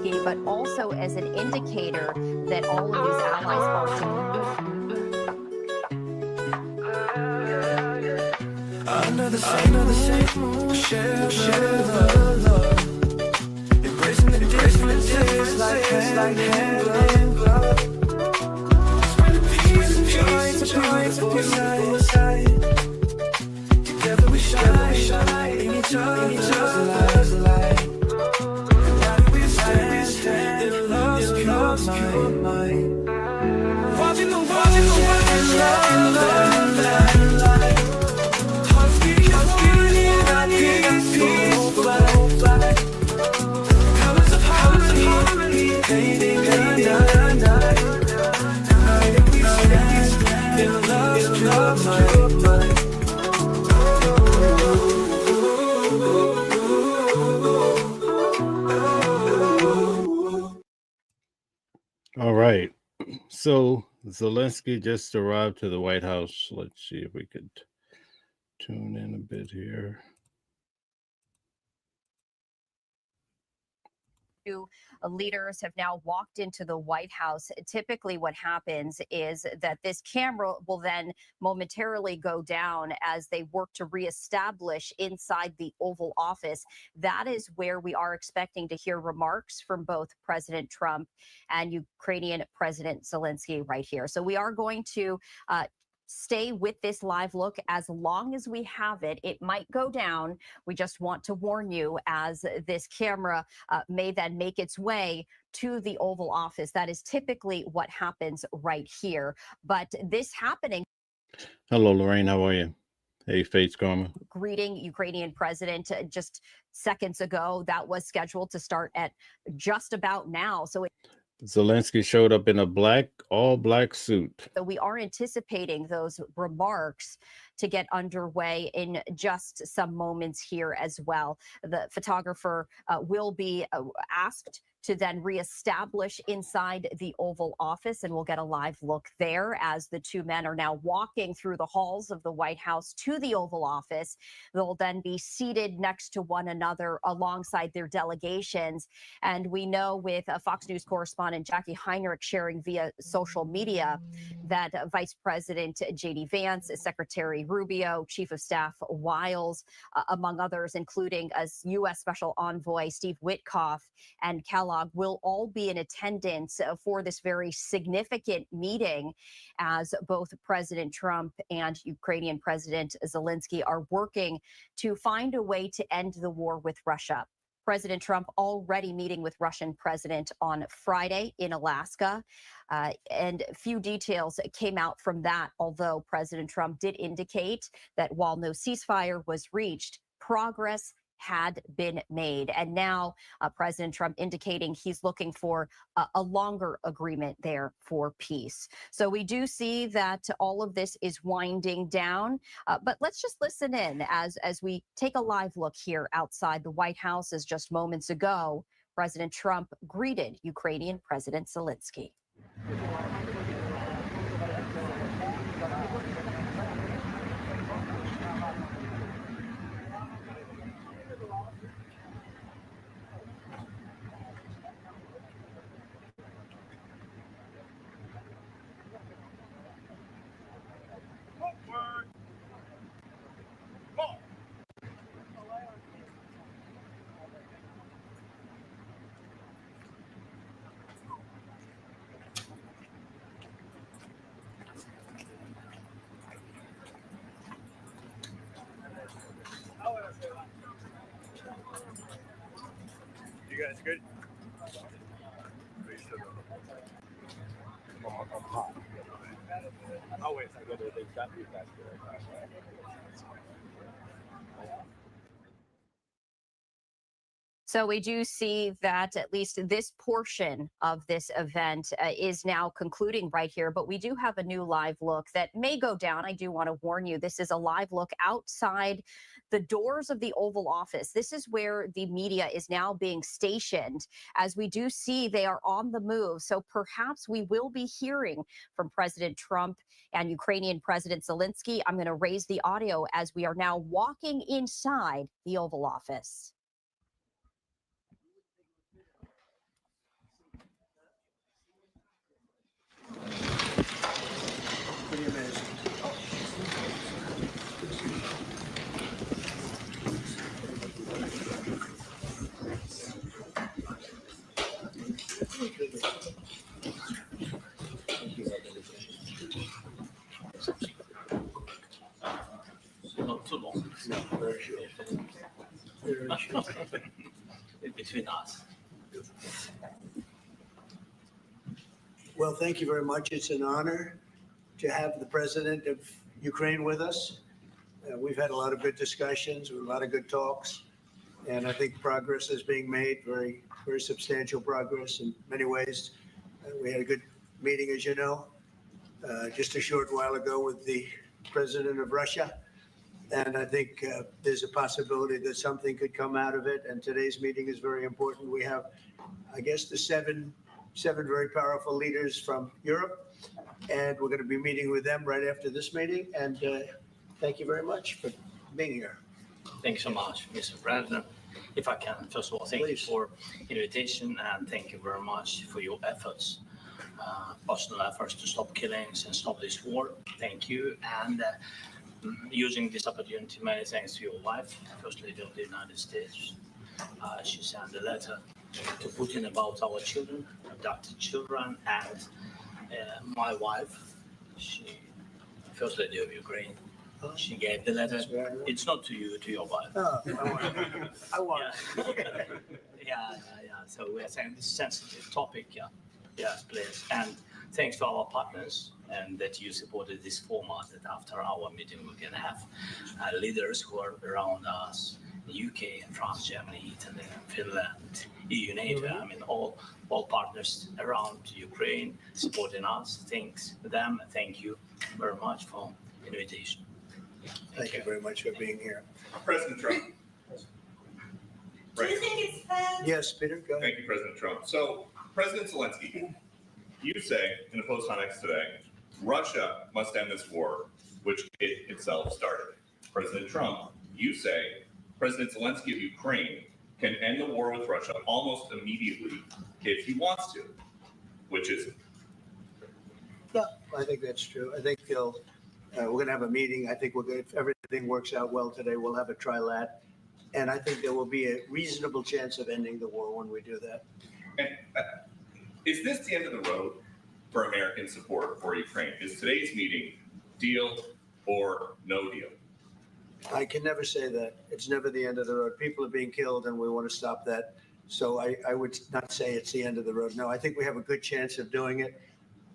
Zelensky, but also as an indicator that all of these allies are under the same moon, share the love, embracing the differences like hand in glove. Spread peace and joy to people side. Together we shine in each other's light. And now we stand in love's pure mind. Watching the world in love and light. Hearts beating peaceful flight. Colors of harmony, painting the night. United we stand in love's pure mind. All right. So Zelensky just arrived to the White House. Let's see if we could tune in a bit here. Leaders have now walked into the White House. Typically what happens is that this camera will then momentarily go down as they work to reestablish inside the Oval Office. That is where we are expecting to hear remarks from both President Trump and Ukrainian President Zelensky right here. So we are going to stay with this live look as long as we have it. It might go down. We just want to warn you as this camera may then make its way to the Oval Office. That is typically what happens right here. But this happening. Hello, Lorraine. How are you? Hey, Faith Garma. Greeting Ukrainian president just seconds ago. That was scheduled to start at just about now. So Zelensky showed up in a all black suit. So we are anticipating those remarks to get underway in just some moments here as well. The photographer will be asked to then reestablish inside the Oval Office, and we'll get a live look there as the two men are now walking through the halls of the White House to the Oval Office. They'll then be seated next to one another alongside their delegations. And we know with Fox News correspondent Jackie Heinrich sharing via social media that Vice President J.D. Vance, Secretary Rubio, Chief of Staff Wiles, among others, including as U.S. Special Envoy Steve Witkoff and Kellogg, will all be in attendance for this very significant meeting as both President Trump and Ukrainian President Zelensky are working to find a way to end the war with Russia. President Trump already meeting with Russian President on Friday in Alaska. And few details came out from that, although President Trump did indicate that while no ceasefire was reached, progress had been made. And now President Trump indicating he's looking for a longer agreement there for peace. So we do see that all of this is winding down. But let's just listen in as we take a live look here outside the White House, as just moments ago, President Trump greeted Ukrainian President Zelensky. You guys good? Oh wait, I got to that you guys So we do see that at least this portion of this event is now concluding right here, but we do have a new live look that may go down. I do want to warn you, this is a live look outside the doors of the Oval Office. This is where the media is now being stationed. As we do see, they are on the move. So perhaps we will be hearing from President Trump and Ukrainian President Zelensky. I'm going to raise the audio as we are now walking inside the Oval Office. Not too long. No, very short. Very short. Between us. Well, thank you very much. It's an honor to have the president of Ukraine with us. We've had a lot of good discussions, a lot of good talks, and I think progress is being made, very, very substantial progress in many ways. We had a good meeting, as you know, just a short while ago with the president of Russia. And I think there's a possibility that something could come out of it. And today's meeting is very important. We have, I guess, the seven very powerful leaders from Europe. And we're going to be meeting with them right after this meeting. And thank you very much for being here. Thank you so much, Mr. President. If I can, first of all, thank Please. you for invitation and thank you very much for your efforts, personal efforts to stop killings and stop this war. Thank you. And using this opportunity, many thanks to your wife, First Lady of the United States. She sent a letter to Putin about our children, adopted children, and my wife, she, First Lady of Ukraine, she gave the letter. It's not to you, to your wife. Oh, I want Yeah. So we're saying this sensitive topic. Yes, please. And thanks to our partners and that you supported this format that after our meeting we're going to have leaders who are around us, the UK, France, Germany, Italy, Finland, EU, NATO. I mean, all partners around Ukraine supporting us. Thanks to them. Thank you very much for the invitation. Thank you very much for being here. President Trump. Do you think it's fair? Yes, Peter, go ahead. Thank you, President Trump. So, President Zelensky, you say in the Post on X today, Russia must end this war, which it itself started. President Trump, you say President Zelensky of Ukraine can end the war with Russia almost immediately if he wants to, which is Yeah, I think that's true. I think we're going to have a meeting. I think if everything works out well today, we'll have a trilat. And I think there will be a reasonable chance of ending the war when we do that. And is this the end of the road for American support for Ukraine? Is today's meeting deal or no deal? I can never say that. It's never the end of the road. People are being killed and we want to stop that. So I would not say it's the end of the road. No, I think we have a good chance of doing it.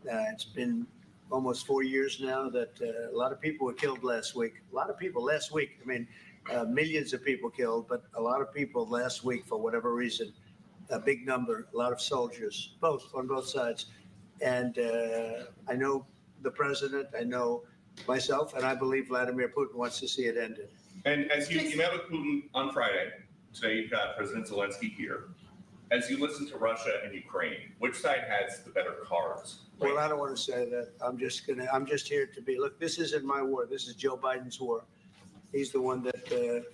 It's been almost 4 years now that a lot of people were killed last week. A lot of people last week. I mean, millions of people killed, but a lot of people last week for whatever reason. A big number, a lot of soldiers, on both sides. And I know the president, I know myself, and I believe Vladimir Putin wants to see it ended. And as you met with Putin on Friday, today you've got President Zelensky here. As you listen to Russia and Ukraine, which side has the better cards? Well, I don't want to say that. I'm just here to be, look, this isn't my war. This is Joe Biden's war. He's the one that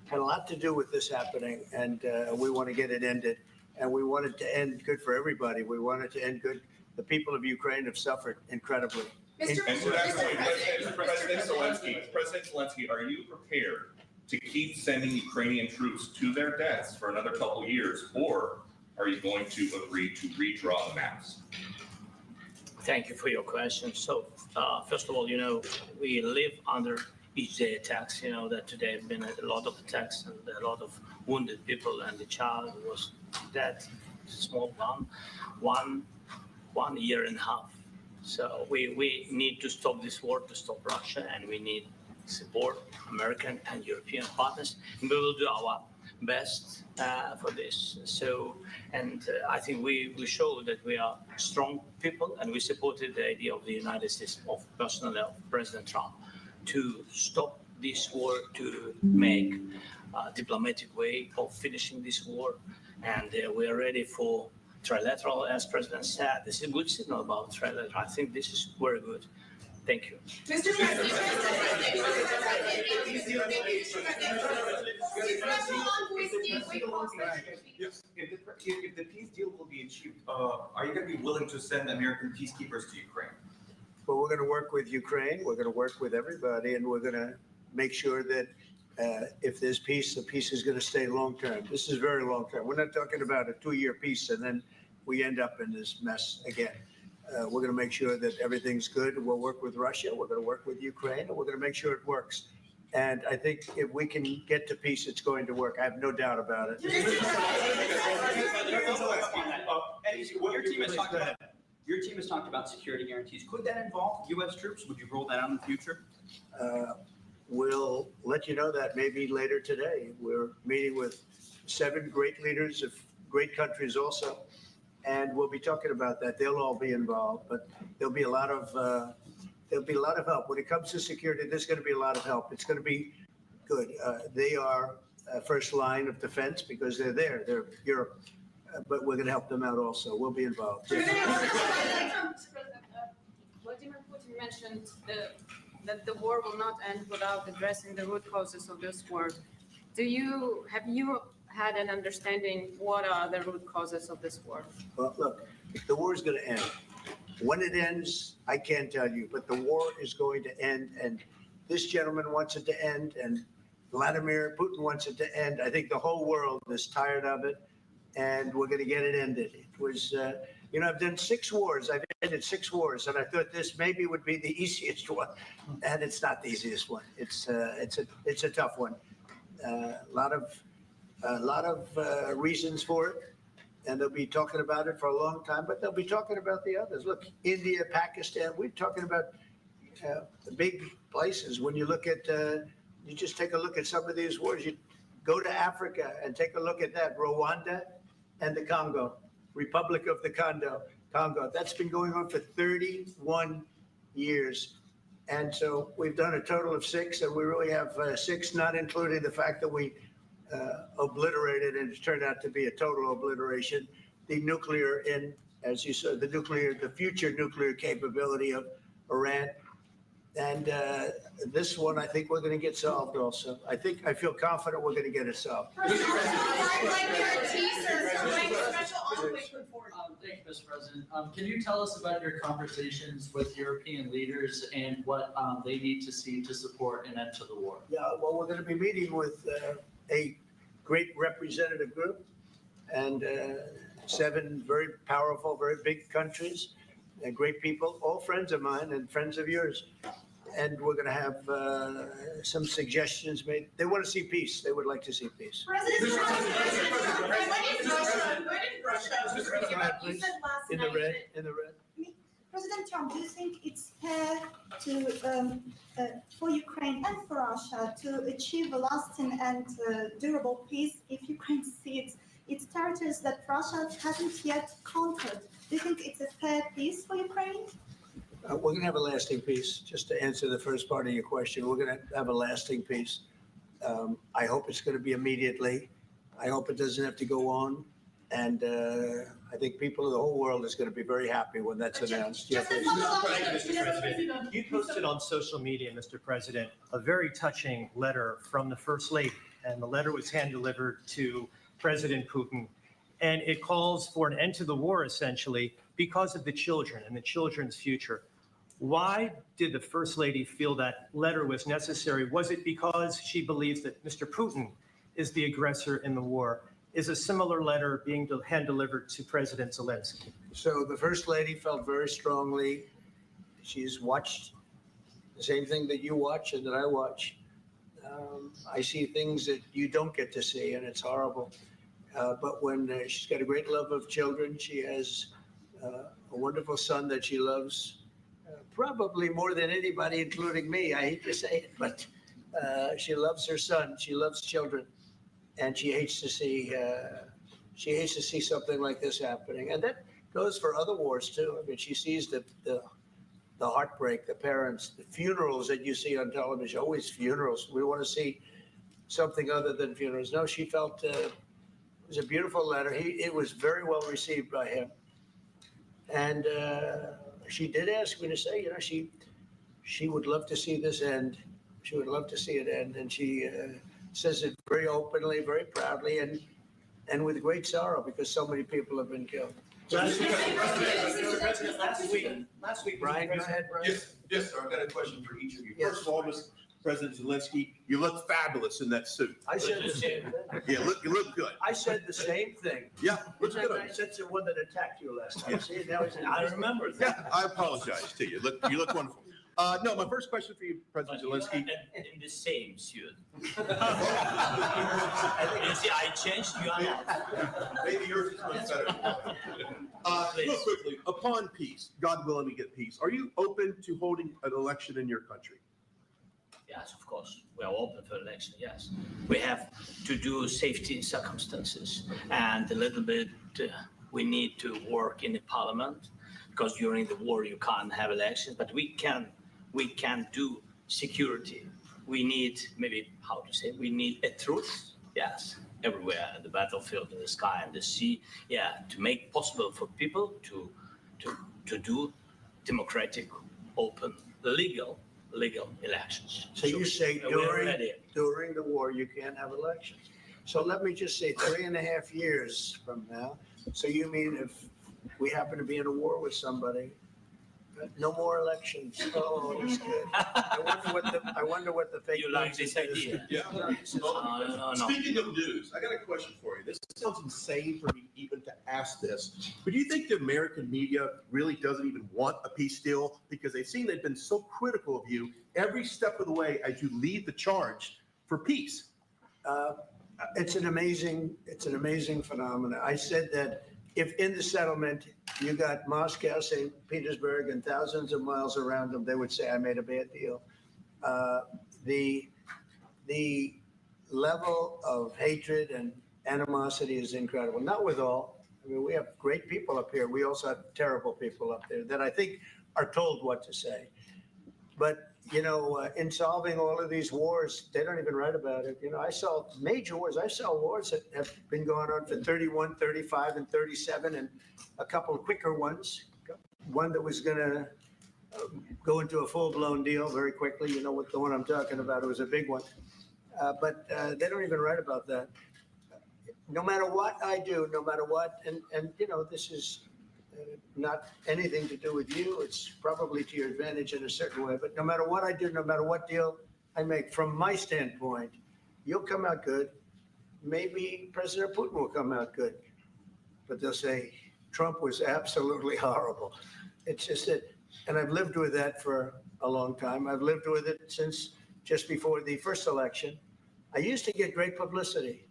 had a lot to do with this happening, and we want to get it ended. And we want it to end good for everybody. We want it to end good. The people of Ukraine have suffered incredibly. And to that point, President Zelensky, are you prepared to keep sending Ukrainian troops to their deaths for another couple of years, or are you going to agree to redraw the maps? Thank you for your question. So, first of all, we live under each day attacks. That today have been a lot of attacks and a lot of wounded people, and the child was dead, small one year and a half. So we need to stop this war, to stop Russia, and we need support American and European partners, and we will do our best for this. So, and I think we show that we are strong people, and we supported the idea of the United States, of personally of President Trump, to stop this war, to make a diplomatic way of finishing this war, and we are ready for trilateral, as President said. This is a good signal about trilateral. I think this is very good. Thank you. Mr. President, Yes. If the peace deal will be achieved, are you going to be willing to send American peacekeepers to Ukraine? But we're going to work with Ukraine. We're going to work with everybody, and we're going to make sure that if there's peace, the peace is going to stay long term. This is very long term. We're not talking about a 2-year peace and then we end up in this mess again. We're going to make sure that everything's good. We'll work with Russia. We're going to work with Ukraine, and we're going to make sure it works. And I think if we can get to peace, it's going to work. I have no doubt about it. Your team has talked about security guarantees. Could that involve U.S. troops? Would you roll that out in the future? We'll let you know that maybe later today. We're meeting with 7 great leaders of great countries also, and we'll be talking about that. They'll all be involved, but there'll be a lot of help when it comes to security. There's going to be a lot of help. It's going to be good. They are first line of defense because they're there. They're Europe, but we're going to help them out also. We'll be involved. Vladimir Putin mentioned that the war will not end without addressing the root causes of this war. Have you had an understanding what are the root causes of this war? Well, look, the war is going to end. When it ends, I can't tell you, but the war is going to end, and this gentleman wants it to end, and Vladimir Putin wants it to end. I think the whole world is tired of it, and we're going to get it ended. It was, I've done 6 wars. I've ended 6 wars, and I thought this maybe would be the easiest one, and it's not the easiest one. It's a tough one. A lot of reasons for it. And they'll be talking about it for a long time, but they'll be talking about the others. Look, India, Pakistan, we're talking about the big places. When you look at, you just take a look at some of these wars. You go to Africa and take a look at that. Rwanda and the Congo, Republic of the Congo. That's been going on for 31 years. And so we've done a total of 6, and we really have 6, not including the fact that we obliterated, and it turned out to be a total obliteration, the nuclear, as you said, the future nuclear capability of Iran. And this one, I think we're going to get solved also. I feel confident we're going to get it solved. Thank you, Mr. President. Can you tell us about your conversations with European leaders and what they need to see to support an end to the war? Yeah, well, we're going to be meeting with a great representative group and 7 very powerful, very big countries, and great people, all friends of mine and friends of yours. And we're going to have some suggestions made. They want to see peace. They would like to see peace. President Trump, In the red. President Trump, do you think it's fair for Ukraine and for Russia to achieve a lasting and durable peace if Ukraine cedes its territories that Russia hasn't yet conquered? Do you think it's a fair peace for Ukraine? We're going to have a lasting peace. Just to answer the first part of your question, we're going to have a lasting peace. I hope it's going to be immediately. I hope it doesn't have to go on. And I think people of the whole world is going to be very happy when that's announced. You posted on social media, Mr. President, a very touching letter from the First Lady. And the letter was hand-delivered to President Putin. And it calls for an end to the war, essentially, because of the children and the children's future. Why did the First Lady feel that letter was necessary? Was it because she believes that Mr. Putin is the aggressor in the war? Is a similar letter being hand-delivered to President Zelensky? So the First Lady felt very strongly. She's watched the same thing that you watch and that I watch. I see things that you don't get to see, and it's horrible. But when she's got a great love of children, she has a wonderful son that she loves, probably more than anybody, including me. I hate to say it, but she loves her son. She loves children, and she hates to see something like this happening. And that goes for other wars too. I mean, she sees the heartbreak, the parents, the funerals that you see on television. Always funerals. We want to see something other than funerals. No, she felt it was a beautiful letter. It was very well received by him. And she did ask me to say, she would love to see this end. She would love to see it end. And she says it very openly, very proudly, and with great sorrow because so many people have been killed. Last week, Brian, go ahead, Brian. Yes, sir. I've got a question for each of you. Yes. First of all, Mr. President Zelensky, you look fabulous in that suit. I said the same thing. Yeah, you look good. I said the same thing. Yeah, looks Isn't good. that nice? That's the one that attacked you last time. See, now he's I remember that. Yeah, I apologize to you. You look wonderful. No, my first question for you, President Zelensky. In the same suit. You see, I changed, you are not. Maybe yours is much better. Real quickly, upon peace, God willing, we get peace. Are you open to holding an election in your country? Yes, of course. We are open for election, yes. We have to do safety circumstances and a little bit, we need to work in the parliament because during the war you can't have elections, but we can do security. We need, maybe how to say, we need a truth, yes, everywhere, in the battlefield, in the sky, and the sea, yeah, to make possible for people to do democratic, open, legal elections. So you say we're ready. during the war, you can't have elections. So let me just say 3.5 years from now. So you mean if we happen to be in a war with somebody, no more elections? Oh, that's good. I wonder what the fake You like this idea? Yeah. No. Speaking of news, I got a question for you. This sounds insane for me even to ask this, but do you think the American media really doesn't even want a peace deal because they've seen they've been so critical of you every step of the way as you lead the charge for peace? It's an amazing phenomenon. I said that if in the settlement you got Moscow, St. Petersburg, and thousands of miles around them, they would say, I made a bad deal. The level of hatred and animosity is incredible. Not with all. I mean, we have great people up here. We also have terrible people up there that I think are told what to say. But, in solving all of these wars, they don't even write about it. I saw major wars. I saw wars that have been going on for 31, 35, and 37, and a couple of quicker ones. One that was going to go into a full-blown deal very quickly. You know what the one I'm talking about? It was a big one. But they don't even write about that. No matter what I do, no matter what, and this is not anything to do with you. It's probably to your advantage in a certain way. But no matter what I do, no matter what deal I make, from my standpoint, you'll come out good. Maybe President Putin will come out good. But they'll say Trump was absolutely horrible. It's just that, and I've lived with that for a long time. I've lived with it since just before the first election. I used to get great publicity.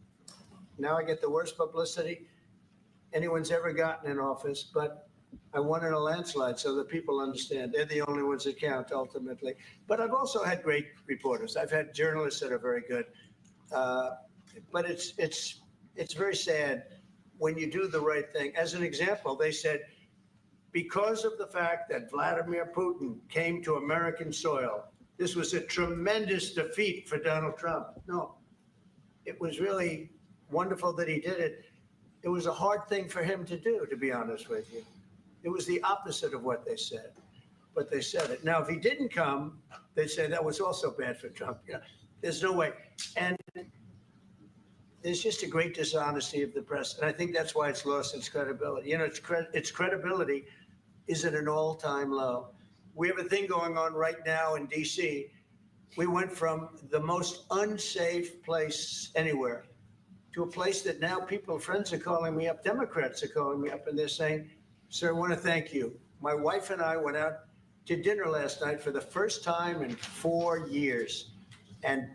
Now I get the worst publicity anyone's ever gotten in office, but I won in a landslide, so that people understand they're the only ones that count ultimately. But I've also had great reporters. I've had journalists that are very good. But it's very sad when you do the right thing. As an example, they said, because of the fact that Vladimir Putin came to American soil, this was a tremendous defeat for Donald Trump. No, it was really wonderful that he did it. It was a hard thing for him to do, to be honest with you. It was the opposite of what they said, but they said it. Now, if he didn't come, they'd say that was also bad for Trump. There's no way. And there's just a great dishonesty of the press. And I think that's why it's lost its credibility. Its credibility is at an all-time low. We have a thing going on right now in D.C. We went from the most unsafe place anywhere to a place that now friends are calling me up, Democrats are calling me up, and they're saying, sir, I want to thank you. My wife and I went out to dinner last night for the first time in 4 years. And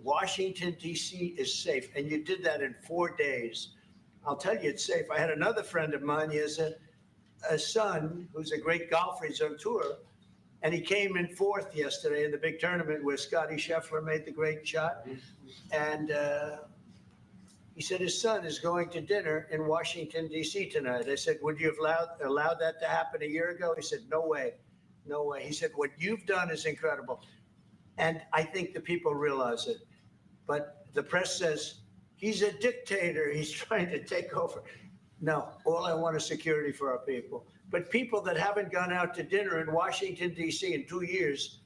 Washington, D.C. is safe. And you did that in 4 days. I'll tell you, it's safe. I had another friend of mine. He has a son who's a great golfer. He's on tour. And he came in fourth yesterday in the big tournament where Scotty Scheffler made the great shot. And he said his son is going to dinner in Washington, D.C. tonight. I said, would you have allowed that to happen a year ago? He said, no way. No way. He said, what you've done is incredible. And I think the people realize it. But the press says, he's a dictator. He's trying to take over. No, all I want is security for our people. But people that haven't gone out to dinner in Washington, D.C. in 2 years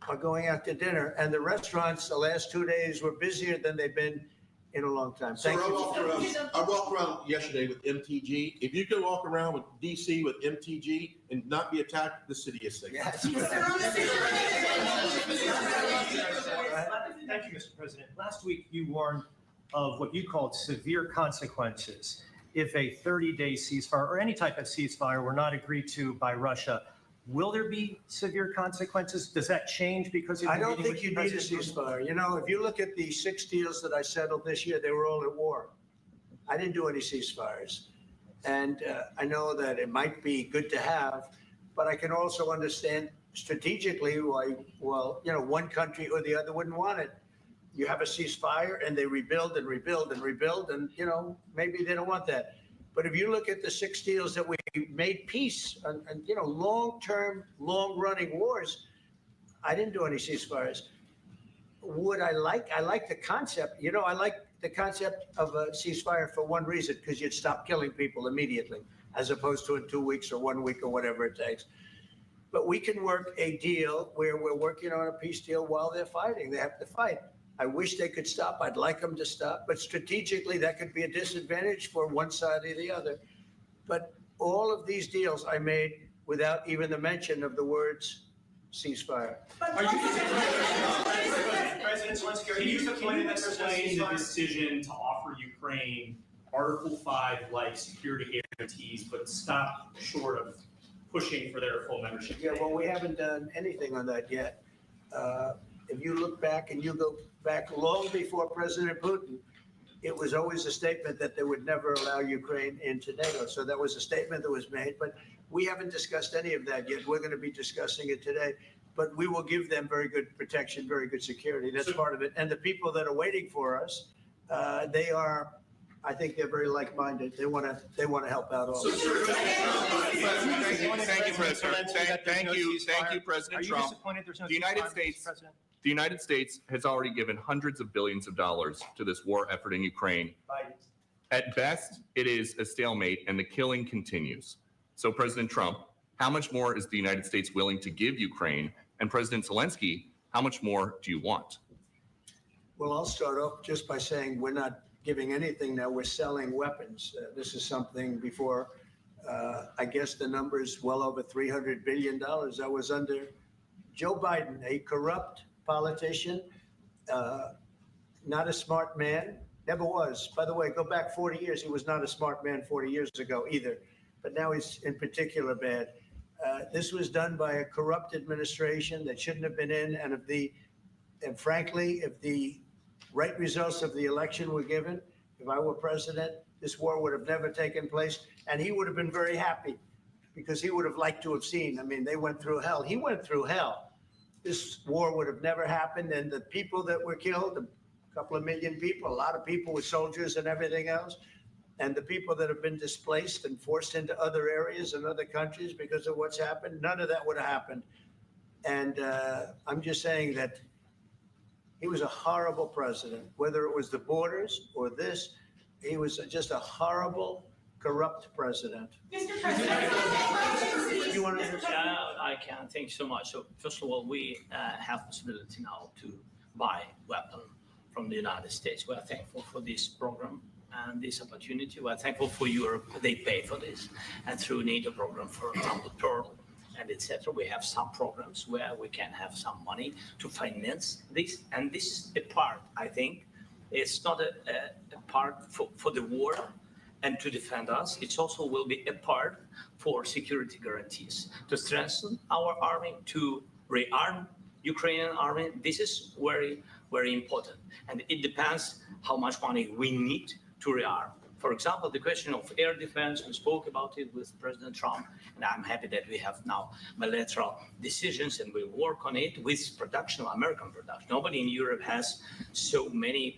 are going out to dinner. And the restaurants the last 2 days were busier than they've been in a long time. Sir, Thank I you. walked around yesterday with MTG. If you can walk around with DC with MTG and not be attacked, the city is safe. Yes. Thank you, Mr. President. Last week, you warned of what you called severe consequences if a 30-day ceasefire or any type of ceasefire were not agreed to by Russia. Will there be severe consequences? Does that change because of I the don't meeting think with you need a President Putin? ceasefire. You know, if you look at the 6 deals that I settled this year, they were all at war. I didn't do any ceasefires. And I know that it might be good to have, but I can also understand strategically why, well, you know, one country or the other wouldn't want it. You have a ceasefire and they rebuild and rebuild and rebuild, and, you know, maybe they don't want that. But if you look at the 6 deals that we made peace and you know, long-term, long-running wars, I didn't do any ceasefires. Would I like the concept, you know, I like the concept of a ceasefire for one reason, because you'd stop killing people immediately, as opposed to in 2 weeks or 1 week or whatever it takes. But we can work a deal where we're working on a peace deal while they're fighting. They have to fight. I wish they could stop. I'd like them to stop. But strategically, that could be a disadvantage for one side or the other. But all of these deals I made without even the mention of the words ceasefire. President Zelensky, are Can you you disappointed that there's no explain the ceasefire? decision to offer Ukraine Article 5-like security guarantees, but stop short of pushing for their full membership? Yeah, well, we haven't done anything on that yet. If you look back and you go back long before President Putin, it was always a statement that they would never allow Ukraine into NATO. So that was a statement that was made, but we haven't discussed any of that yet. We're going to be discussing it today, but we will give them very good protection, very good security. That's part of it. And the people that are waiting for us, they are, I think they're very like-minded. They want to help out all. Thank you, President. Thank you, President Are you Trump. disappointed there's no The United ceasefire, Mr. States- President? The United States has already given hundreds of billions of dollars to this war effort in Ukraine. Biden. At best, it is a stalemate and the killing continues. So President Trump, how much more is the United States willing to give Ukraine? And President Zelensky, how much more do you want? Well, I'll start off just by saying we're not giving anything now. We're selling weapons. This is something before, I guess the number is well over $300 billion. That was under Joe Biden, a corrupt politician, not a smart man, never was. By the way, go back 40 years. He was not a smart man 40 years ago either, but now he's in particular bad. This was done by a corrupt administration that shouldn't have been in. And frankly, if the right results of the election were given, if I were president, this war would have never taken place. And he would have been very happy because he would have liked to have seen. I mean, they went through hell. He went through hell. This war would have never happened. And the people that were killed, a couple of million people, a lot of people with soldiers and everything else, and the people that have been displaced and forced into other areas and other countries because of what's happened, none of that would have happened. And I'm just saying that he was a horrible president, whether it was the borders or this, he was just a horrible, corrupt president. Mr. President. You want to? I can. Thank you so much. So first of all, we have possibility now to buy weapon from the United States. We are thankful for this program and this opportunity. We are thankful for Europe. They pay for this. And through NATO program, for example, Pearl and etc., we have some programs where we can have some money to finance this. And this is a part, I think. It's not a part for the war and to defend us. It also will be a part for security guarantees, to strengthen our army, to rearm Ukrainian army. This is very, very important. And it depends how much money we need to rearm. For example, the question of air defense, we spoke about it with President Trump, and I'm happy that we have now bilateral decisions and we work on it with production, American production. Nobody in Europe has so many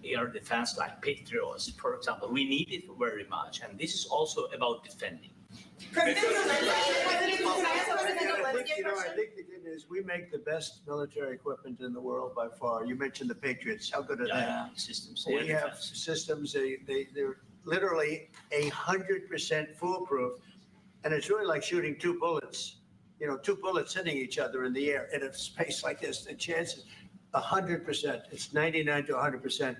air defense like Patriots, for example. We need it very much, and this is also about defending. President Zelensky, I think the good news, we make the best military equipment in the world by far. You mentioned the Patriots. How good are they? Systems. We have systems, they're literally 100% foolproof. And it's really like shooting two bullets, two bullets hitting each other in the air in a space like this. The chances, 100%, it's 99 to 100%.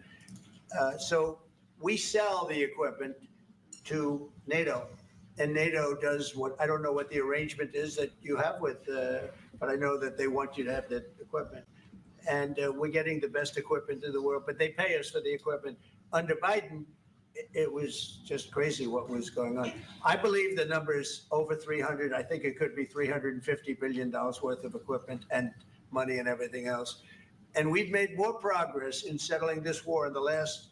So we sell the equipment to NATO, and NATO does what, I don't know what the arrangement is that you have with, but I know that they want you to have the equipment. And we're getting the best equipment in the world, but they pay us for the equipment. Under Biden, it was just crazy what was going on. I believe the number is over 300. I think it could be $350 billion worth of equipment and money and everything else. And we've made more progress in settling this war in the last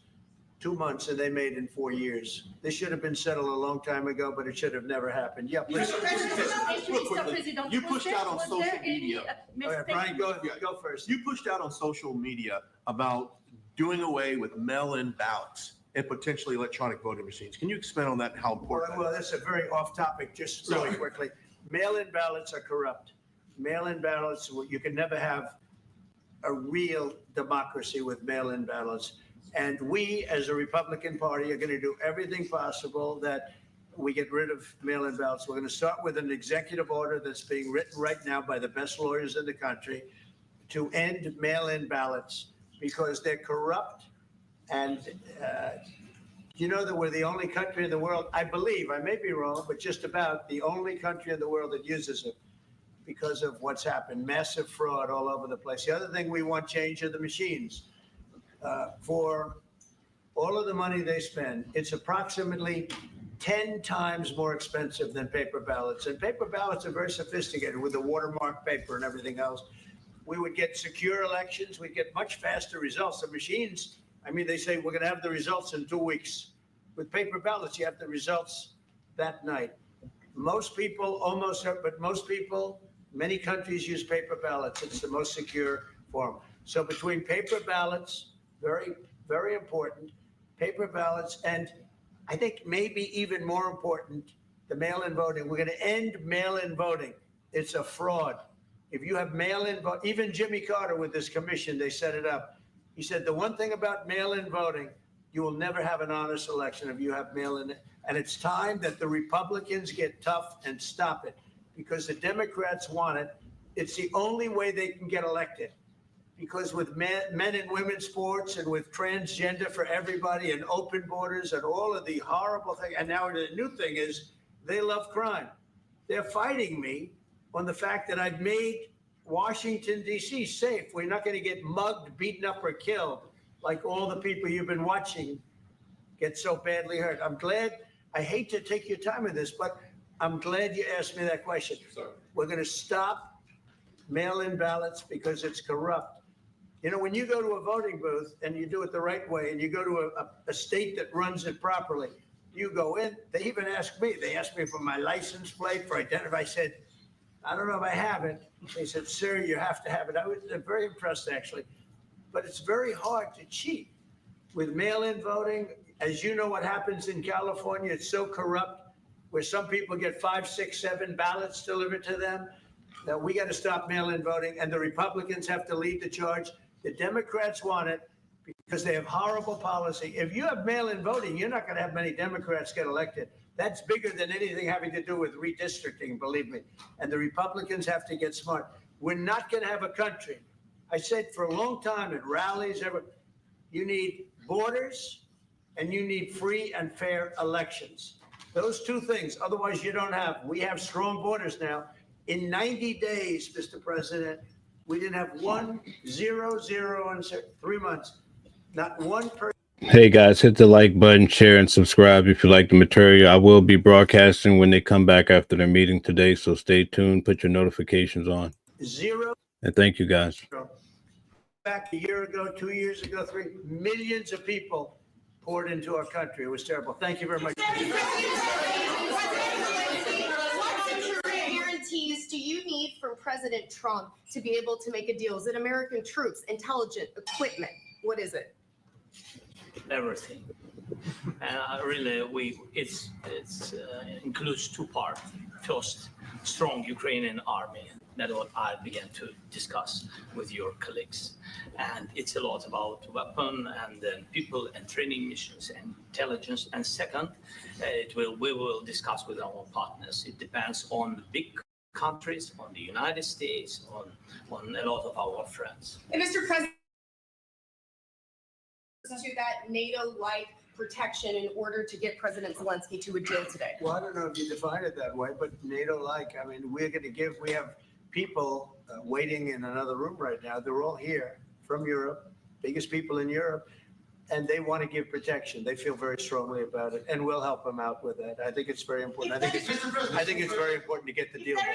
2 months than they made in 4 years. This should have been settled a long time ago, but it should have never happened. Yeah, please. Real quickly, you pushed out on social media. All right, Brian, go first. You pushed out on social media about doing away with mail-in ballots and potentially electronic voting machines. Can you expand on that and how important that Well, is? that's a very off topic, just really quickly. Mail-in ballots are corrupt. Mail-in ballots, you can never have a real democracy with mail-in ballots. And we, as a Republican Party, are going to do everything possible that we get rid of mail-in ballots. We're going to start with an executive order that's being written right now by the best lawyers in the country to end mail-in ballots because they're corrupt. And you know that we're the only country in the world, I believe, I may be wrong, but just about the only country in the world that uses it because of what's happened. Massive fraud all over the place. The other thing we want change are the machines. For all of the money they spend, it's approximately 10 times more expensive than paper ballots. And paper ballots are very sophisticated with the watermark paper and everything else. We would get secure elections. We'd get much faster results. The machines, I mean, they say we're going to have the results in 2 weeks. With paper ballots, you have the results that night. Most people, but most people, many countries use paper ballots. It's the most secure form. So between paper ballots, very, very important, paper ballots, and I think maybe even more important, the mail-in voting. We're going to end mail-in voting. It's a fraud. If you have mail-in vote, even Jimmy Carter with this commission, they set it up. He said the one thing about mail-in voting, you will never have an honest election if you have mail-in. And it's time that the Republicans get tough and stop it because the Democrats want it. It's the only way they can get elected. Because with men and women's sports and with transgender for everybody and open borders and all of the horrible things. And now the new thing is they love crime. They're fighting me on the fact that I've made Washington, D.C. safe. We're not going to get mugged, beaten up, or killed like all the people you've been watching get so badly hurt. I'm glad. I hate to take your time with this, but I'm glad you asked me that question. Sorry. We're going to stop mail-in ballots because it's corrupt. You know, when you go to a voting booth and you do it the right way and you go to a state that runs it properly, you go in, they even ask me, they asked me for my license plate, for identity. I said, I don't know if I have it. They said, sir, you have to have it. I was very impressed, actually. But it's very hard to cheat with mail-in voting. As you know what happens in California, it's so corrupt where some people get 5, 6, 7 ballots delivered to them. That we got to stop mail-in voting, and the Republicans have to lead the charge. The Democrats want it because they have horrible policy. If you have mail-in voting, you're not going to have many Democrats get elected. That's bigger than anything having to do with redistricting, believe me. And the Republicans have to get smart. We're not going to have a country. I said for a long time at rallies, you need borders and you need free and fair elections. Those two things. Otherwise, you don't have. We have strong borders now. In 90 days, Mr. President, we didn't have 1, 0, 0 in 3 months. Not one person. Hey guys, hit the like button, share, and subscribe if you like the material. I will be broadcasting when they come back after their meeting today, so stay tuned. Put your notifications on. 0. And thank you guys. Back a year ago, 2 years ago, 3 millions of people poured into our country. It was terrible. Thank you very much. Guarantees do you need from President Trump to be able to make a deal? Is it American troops, intelligence, equipment? What is it? Everything. And really, it includes 2 parts. First, strong Ukrainian army. That's what I began to discuss with your colleagues. And it's a lot about weapon and then people and training missions and intelligence. And second, we will discuss with our partners. It depends on the big countries, on the United States, on a lot of our friends. And Mr. President, to that NATO-like protection in order to get President Zelensky to a deal today? Well, I don't know if you define it that way, but NATO-like, I mean, we have people waiting in another room right now. They're all here from Europe, biggest people in Europe, and they want to give protection. They feel very strongly about it, and we'll help them out with that. I think it's very important. I think it's very important to get the deal done.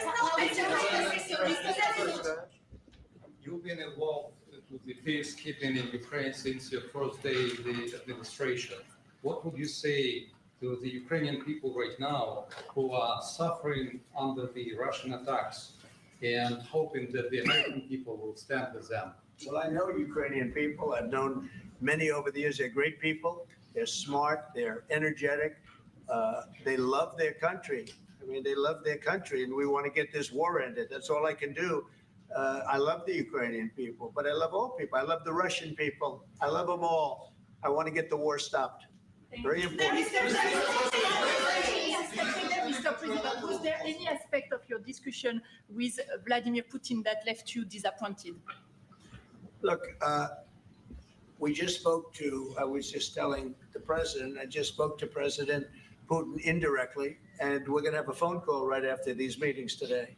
You've been involved with the peacekeeping in Ukraine since your first day in the administration. What would you say to the Ukrainian people right now who are suffering under the Russian attacks and hoping that the American people will stand with them? Well, I know Ukrainian people. I've known many over the years. They're great people. They're smart. They're energetic. They love their country. I mean, they love their country, and we want to get this war ended. That's all I can do. I love the Ukrainian people, but I love all people. I love the Russian people. I love them all. I want to get the war stopped. Very important. Mr. President, was there any aspect of your discussion with Vladimir Putin that left you disappointed? Look, we just spoke to, I was just telling the president, I just spoke to President Putin indirectly, and we're going to have a phone call right after these meetings today.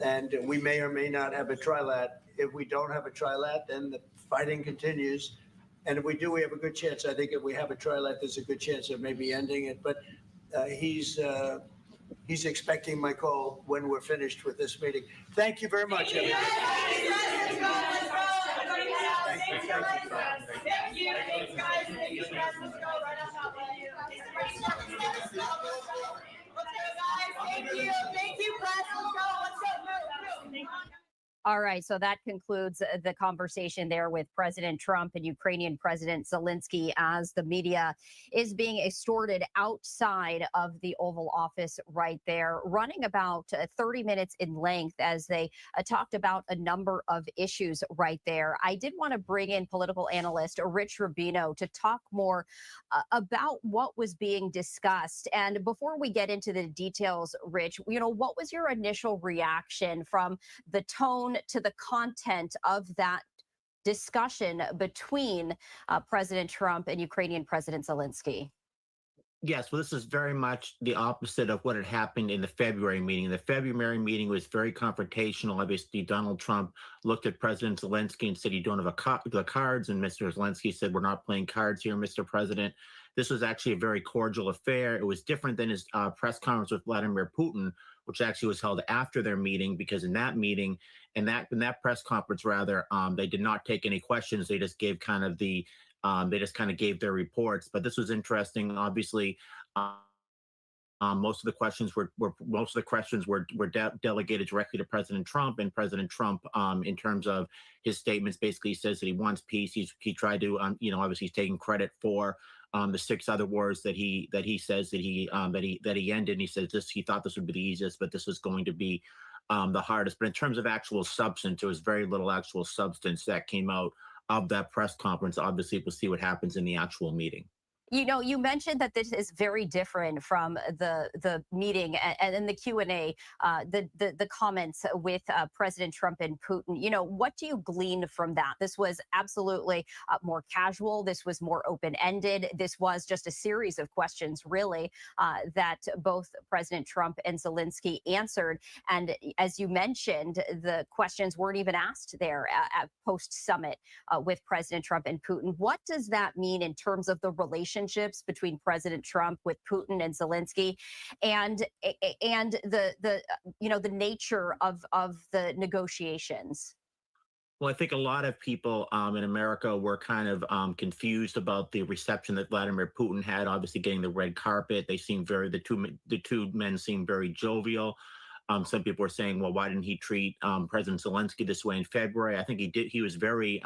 And we may or may not have a trilat. If we don't have a trilat, then the fighting continues. And if we do, we have a good chance. I think if we have a trilat, there's a good chance of maybe ending it. But he's expecting my call when we're finished with this meeting. Thank you very much, everyone. Thank you, press. Let's go. All right, so that concludes the conversation there with President Trump and Ukrainian President Zelensky as the media is being extorted outside of the Oval Office right there, running about 30 minutes in length as they talked about a number of issues right there. I did want to bring in political analyst Rich Rubino to talk more about what was being discussed. And before we get into the details, Rich, what was your initial reaction from the tone to the content of that discussion between President Trump and Ukrainian President Zelensky? Yes, well, this is very much the opposite of what had happened in the February meeting. The February meeting was very confrontational. Obviously, Donald Trump looked at President Zelensky and said, "You don't have the cards." And Mr. Zelensky said, "We're not playing cards here, Mr. President." This was actually a very cordial affair. It was different than his press conference with Vladimir Putin, which actually was held after their meeting, because in that meeting, in that press conference, rather, they did not take any questions. They just gave kind of gave their reports. But this was interesting. Obviously, most of the questions were delegated directly to President Trump, and President Trump, in terms of his statements, basically says that he wants peace. He tried to, obviously, he's taking credit for the 6 other wars that he says that he ended. And he says he thought this would be the easiest, but this was going to be the hardest. But in terms of actual substance, there was very little actual substance that came out of that press conference. Obviously, we'll see what happens in the actual meeting. You mentioned that this is very different from the meeting and in the Q&A, the comments with President Trump and Putin. What do you glean from that? This was absolutely more casual. This was more open-ended. This was just a series of questions, really, that both President Trump and Zelensky answered. And as you mentioned, the questions weren't even asked there at post-summit with President Trump and Putin. What does that mean in terms of the relationships between President Trump with Putin and Zelensky, and the nature of the negotiations? Well, I think a lot of people in America were kind of confused about the reception that Vladimir Putin had. Obviously, getting the red carpet, the two men seemed very jovial. Some people were saying, well, why didn't he treat President Zelensky this way in February? I think he did. He was very.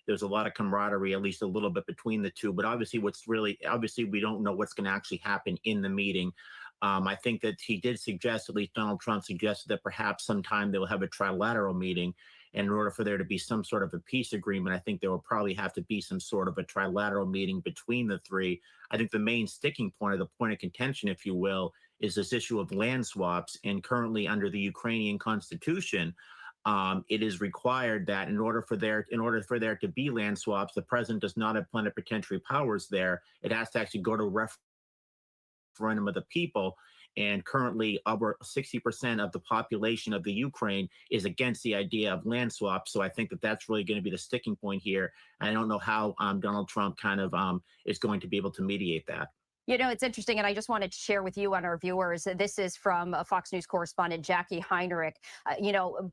There's a lot of camaraderie, at least a little bit, between the two. But obviously, we don't know what's going to actually happen in the meeting. I think that he did suggest, at least Donald Trump suggested, that perhaps sometime they'll have a trilateral meeting. And in order for there to be some sort of a peace agreement, I think there will probably have to be some sort of a trilateral meeting between the three. I think the main sticking point, or the point of contention, if you will, is this issue of land swaps. And currently, under the Ukrainian constitution, it is required that in order for there to be land swaps, the president does not have plenipotentiary powers there. It has to actually go to referendum of the people. And currently, over 60% of the population of the Ukraine is against the idea of land swaps. So I think that that's really going to be the sticking point here. I don't know how Donald Trump kind of is going to be able to mediate that. You know, it's interesting, and I just wanted to share with you and our viewers. This is from Fox News correspondent Jackie Heinrich.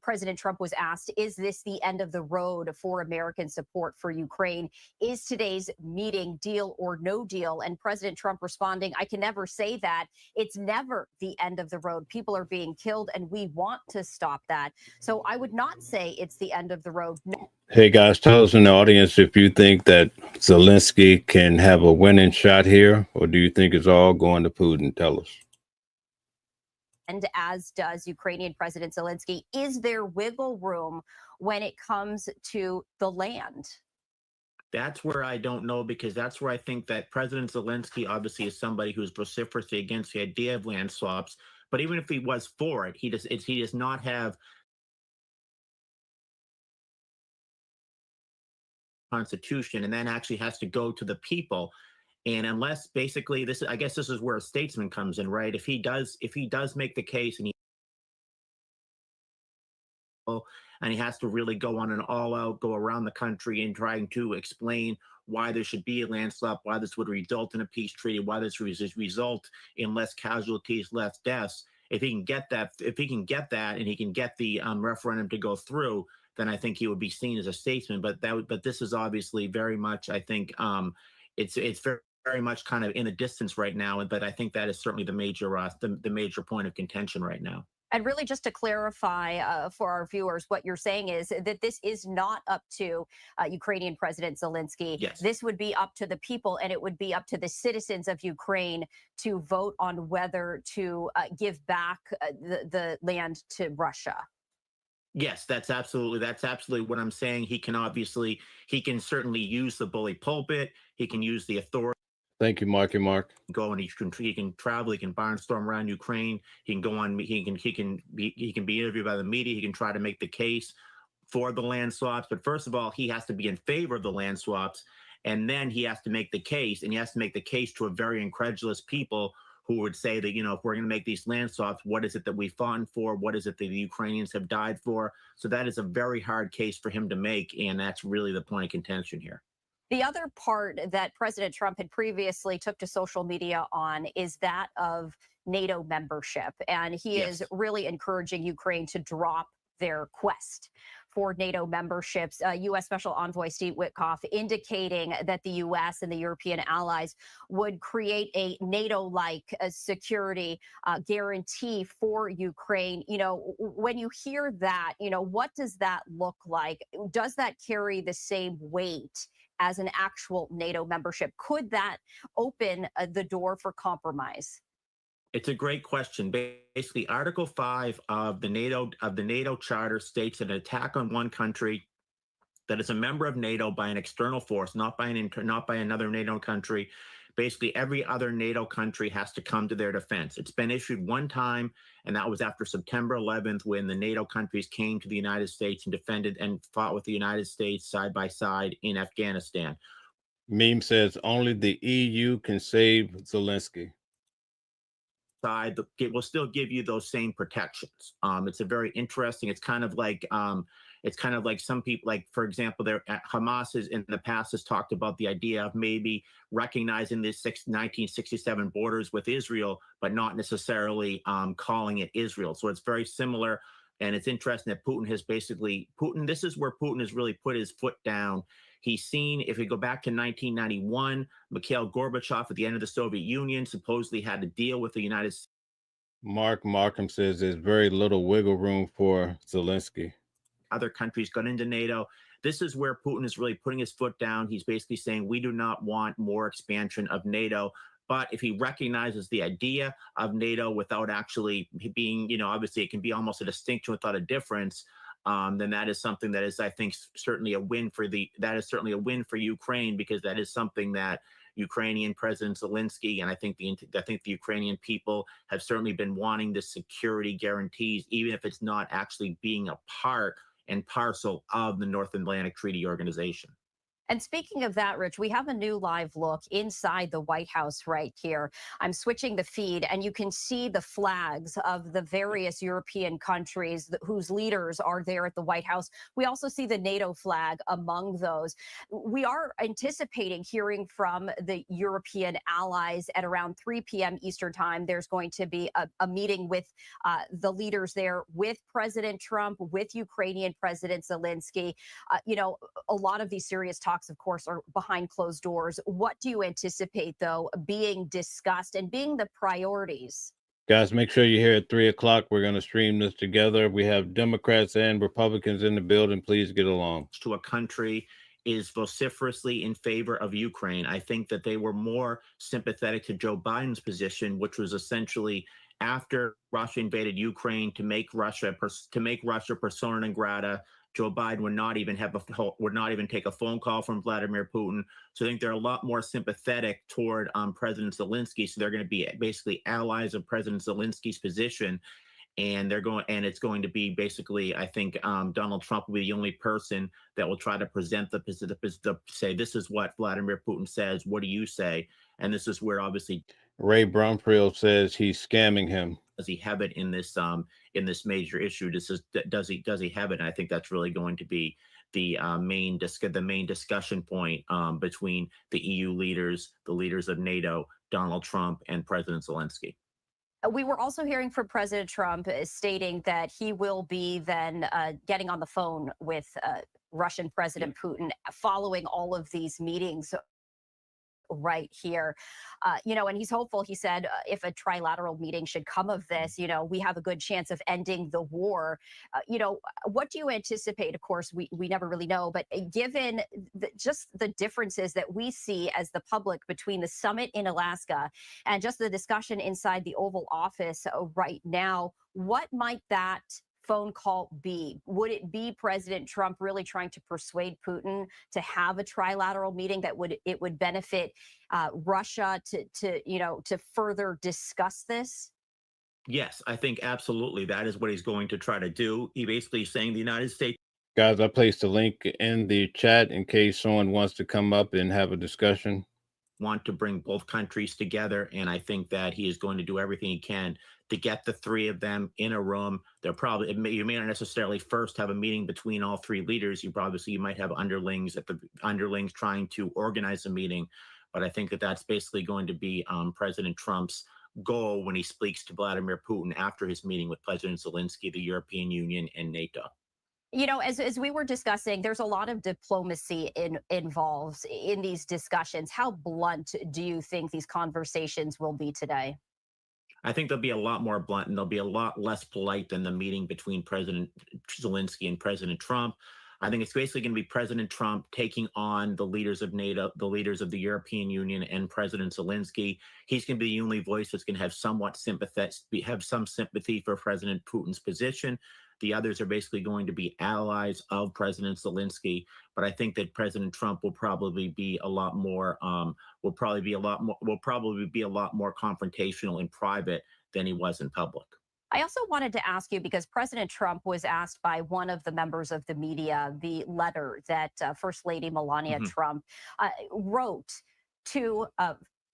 President Trump was asked, is this the end of the road for American support for Ukraine? Is today's meeting deal or no deal? And President Trump responding, I can never say that. It's never the end of the road. People are being killed, and we want to stop that. So I would not say it's the end of the road. No. Hey guys, tell us in the audience if you think that Zelensky can have a winning shot here, or do you think it's all going to Putin? Tell us. And as does Ukrainian President Zelensky. Is there wiggle room when it comes to the land? That's where I don't know, because that's where I think that President Zelensky obviously is somebody who's vociferously against the idea of land swaps. But even if he was for it, he does not have Constitution, and then actually has to go to the people. And unless basically I guess this is where a statesman comes in, right? If he does make the case and he has to really go on an all-out, go around the country and trying to explain why there should be a land swap, why this would result in a peace treaty, why this would result in less casualties, less deaths. If he can get that, and he can get the referendum to go through, then I think he would be seen as a statesman. But this is obviously very much, I think, it's very much kind of in a distance right now. But I think that is certainly the major point of contention right now. And really, just to clarify for our viewers, what you're saying is that this is not up to Ukrainian President Zelensky. Yes. This would be up to the people, and it would be up to the citizens of Ukraine to vote on whether to give back the land to Russia. Yes, that's absolutely what I'm saying. He can certainly use the bully pulpit. He can use the authority. Thank you, Marky Mark. Go and he can travel. He can barnstorm around Ukraine. He can go on. He can be interviewed by the media. He can try to make the case for the land swaps. But first of all, he has to be in favor of the land swaps, and then he has to make the case. And he has to make the case to a very incredulous people who would say that, if we're going to make these land swaps, what is it that we fought for? What is it that the Ukrainians have died for? So that is a very hard case for him to make, and that's really the point of contention here. The other part that President Trump had previously took to social media on is that of NATO membership. And he is really encouraging Ukraine to drop their quest for NATO memberships. U.S. Special Envoy Steve Witkoff indicating that the U.S. and the European allies would create a NATO-like security guarantee for Ukraine. When you hear that, what does that look like? Does that carry the same weight as an actual NATO membership? Could that open the door for compromise? It's a great question. Basically, Article 5 of the NATO Charter states that an attack on one country that is a member of NATO by an external force, not by another NATO country. Basically, every other NATO country has to come to their defense. It's been issued one time, and that was after September 11th, when the NATO countries came to the United States and defended and fought with the United States side by side in Afghanistan. Meme says only the EU can save Zelensky. It will still give you those same protections. It's a very interesting. It's kind of like some people, like, for example, Hamas in the past has talked about the idea of maybe recognizing the 1967 borders with Israel, but not necessarily calling it Israel. So it's very similar. And it's interesting that this is where Putin has really put his foot down. He's seen, if we go back to 1991, Mikhail Gorbachev at the end of the Soviet Union supposedly had to deal with the United States. Mark Markham says there's very little wiggle room for Zelensky. Other countries got into NATO. This is where Putin is really putting his foot down. He's basically saying, we do not want more expansion of NATO. But if he recognizes the idea of NATO without actually being, obviously it can be almost a distinction without a difference, then that is something that is, I think, certainly a win for Ukraine, because that is something that, Ukrainian President Zelensky, and I think the Ukrainian people have certainly been wanting the security guarantees, even if it's not actually being a part and parcel of the North Atlantic Treaty Organization. And speaking of that, Rich, we have a new live look inside the White House right here. I'm switching the feed, and you can see the flags of the various European countries whose leaders are there at the White House. We also see the NATO flag among those. We are anticipating hearing from the European allies at around 3 p.m. Eastern time. There's going to be a meeting with the leaders there, with President Trump, with Ukrainian President Zelensky. A lot of these serious talks, of course, are behind closed doors. What do you anticipate, though, being discussed and being the priorities? Guys, make sure you're here at 3 o'clock. We're going to stream this together. We have Democrats and Republicans in the building. Please get along. To a country is vociferously in favor of Ukraine. I think that they were more sympathetic to Joe Biden's position, which was essentially after Russia invaded Ukraine to make Russia persona non grata. Joe Biden would not even take a phone call from Vladimir Putin. So I think they're a lot more sympathetic toward President Zelensky. So they're going to be basically allies of President Zelensky's position. And it's going to be basically, I think Donald Trump will be the only person that will try to present say, this is what Vladimir Putin says. What do you say? And this is where obviously Ray Brumfield says he's scamming him. Does he have it in this major issue? Does he have it? And I think that's really going to be the main discussion point between the EU leaders, the leaders of NATO, Donald Trump, and President Zelensky. We were also hearing from President Trump stating that he will be then getting on the phone with Russian President Putin following all of these meetings right here. And he's hopeful. He said if a trilateral meeting should come of this, we have a good chance of ending the war. What do you anticipate? Of course, we never really know, but given just the differences that we see as the public between the summit in Alaska and just the discussion inside the Oval Office right now, what might that phone call be? Would it be President Trump really trying to persuade Putin to have a trilateral meeting that would benefit Russia to further discuss this? Yes, I think absolutely that is what he's going to try to do. He basically is saying the United States. Guys, I placed a link in the chat in case someone wants to come up and have a discussion. Want to bring both countries together, and I think that he is going to do everything he can to get the three of them in a room. You may not necessarily first have a meeting between all three leaders. You might have underlings trying to organize a meeting, but I think that that's basically going to be President Trump's goal when he speaks to Vladimir Putin after his meeting with President Zelensky, the European Union, and NATO. As we were discussing, there's a lot of diplomacy involved in these discussions. How blunt do you think these conversations will be today? I think they'll be a lot more blunt, and they'll be a lot less polite than the meeting between President Zelensky and President Trump. I think it's basically going to be President Trump taking on the leaders of NATO, the leaders of the European Union, and President Zelensky. He's going to be the only voice that's going to have some sympathy for President Putin's position. The others are basically going to be allies of President Zelensky, but I think that President Trump will probably be a lot more confrontational in private than he was in public. I also wanted to ask you, because President Trump was asked by one of the members of the media the letter that First Lady Melania Trump wrote to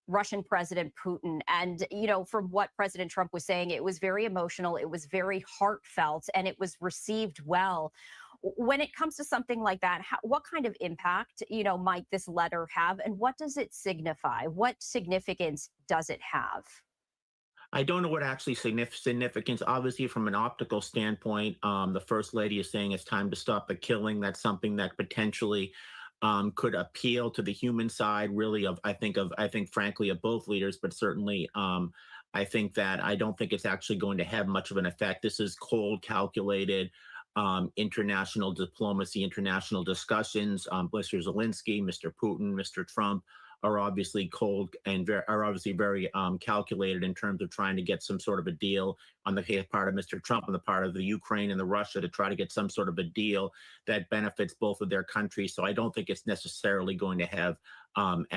Russian President Putin. And, from what President Trump was saying, it was very emotional, it was very heartfelt, and it was received well. When it comes to something like that, what kind of impact, might this letter have, and what does it signify? What significance does it have? I don't know what actually significance. Obviously, from an optical standpoint, the First Lady is saying it's time to stop the killing. That's something that potentially could appeal to the human side, really, I think frankly of both leaders, but certainly I think that I don't think it's actually going to have much of an effect. This is cold, calculated international diplomacy, international discussions. Mr. Zelensky, Mr. Putin, Mr. Trump are obviously cold and are obviously very calculated in terms of trying to get some sort of a deal on the part of Mr. Trump, on the part of the Ukraine and the Russia, to try to get some sort of a deal that benefits both of their countries. So I don't think it's necessarily going to have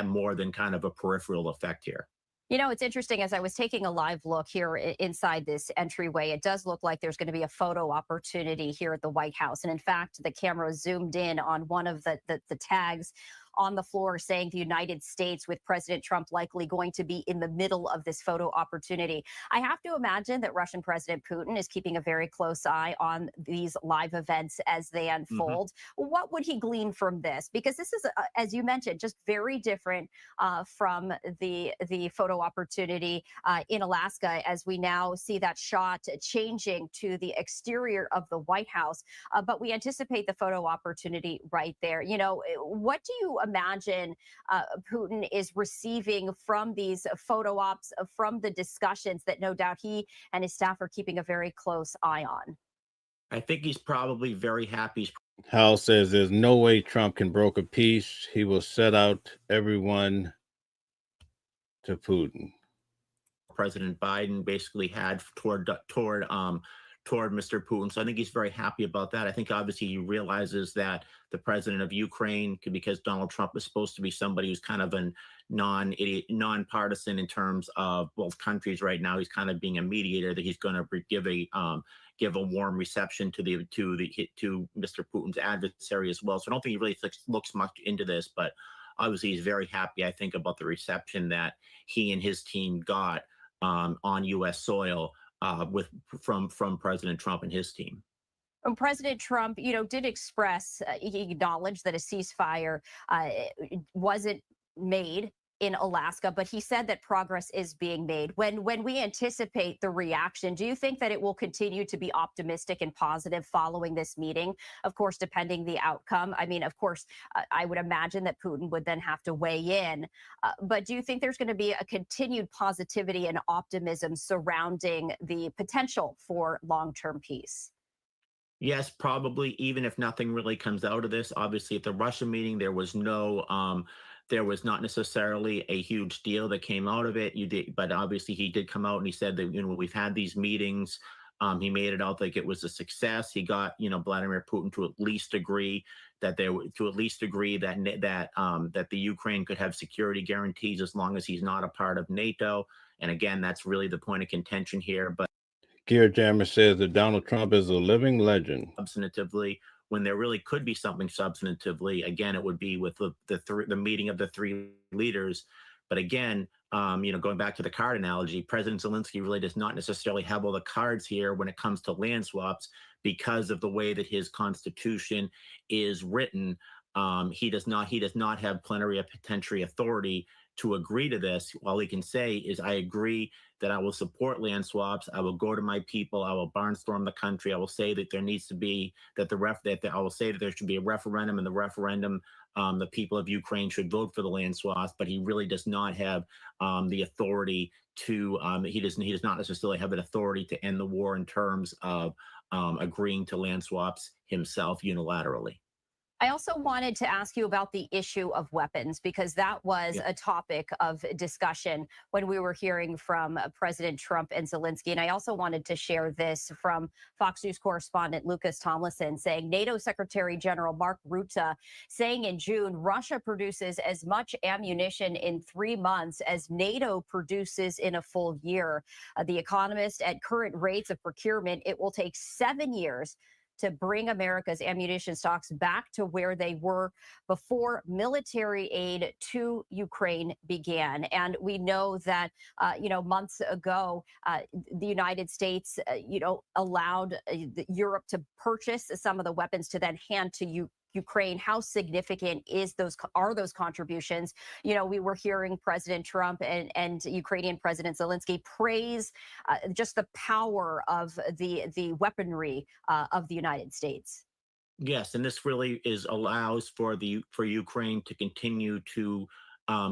more than kind of a peripheral effect here. You know, it's interesting. As I was taking a live look here inside this entryway, it does look like there's going to be a photo opportunity here at the White House. And in fact, the camera zoomed in on one of the tags on the floor saying the United States, with President Trump likely going to be in the middle of this photo opportunity. I have to imagine that Russian President Putin is keeping a very close eye on these live events as they unfold. What would he glean from this? Because this is, as you mentioned, just very different from the photo opportunity in Alaska, as we now see that shot changing to the exterior of the White House. But we anticipate the photo opportunity right there. You know, what do you imagine Putin is receiving from these photo ops, from the discussions that no doubt he and his staff are keeping a very close eye on? I think he's probably very happy. Hal says there's no way Trump can broker peace. He will set out everyone to Putin. President Biden basically had toward Mr. Putin. So I think he's very happy about that. I think obviously he realizes that the president of Ukraine, because Donald Trump is supposed to be somebody who's kind of a nonpartisan in terms of both countries right now, he's kind of being a mediator, that he's going to give a warm reception to Mr. Putin's adversary as well. So I don't think he really looks much into this, but obviously he's very happy, I think, about the reception that he and his team got on U.S. soil from President Trump and his team. President Trump, you know, did express, he acknowledged that a ceasefire wasn't made in Alaska, but he said that progress is being made. When we anticipate the reaction, do you think that it will continue to be optimistic and positive following this meeting? Of course, depending the outcome. I mean, of course, I would imagine that Putin would then have to weigh in. But do you think there's going to be a continued positivity and optimism surrounding the potential for long-term peace? Yes, probably, even if nothing really comes out of this. Obviously, at the Russia meeting, there was not necessarily a huge deal that came out of it. But obviously he did come out and he said that, you know, we've had these meetings. He made it out like it was a success. He got, you know, Vladimir Putin to at least agree that that the Ukraine could have security guarantees as long as he's not a part of NATO. And again, that's really the point of contention here. But Gear Jammer says that Donald Trump is a living legend. Substantively, when there really could be something substantively, again, it would be with the meeting of the three leaders. But again, you know, going back to the card analogy, President Zelensky really does not necessarily have all the cards here when it comes to land swaps, because of the way that his constitution is written. He does not have plenary of potentiary authority to agree to this. All he can say is, I agree that I will support land swaps. I will go to my people. I will barnstorm the country. I will say that there needs to be I will say that there should be a referendum, and the referendum, the people of Ukraine should vote for the land swaps. But he really does not have the authority to. He does not necessarily have an authority to end the war in terms of agreeing to land swaps himself unilaterally. I also wanted to ask you about the issue of weapons, because that was a topic of discussion when we were hearing from President Trump and Zelensky. And I also wanted to share this from Fox News correspondent Lucas Tomlinson, saying NATO Secretary General Mark Rutte saying in June, Russia produces as much ammunition in 3 months as NATO produces in a full year. The Economist, at current rates of procurement, it will take 7 years to bring America's ammunition stocks back to where they were before military aid to Ukraine began. And we know that, you know, months ago, the United States, you know, allowed Europe to purchase some of the weapons to then hand to Ukraine. How significant are those contributions? You know, we were hearing President Trump and Ukrainian President Zelensky praise just the power of the weaponry of the United States. Yes, and this really allows for Ukraine to continue to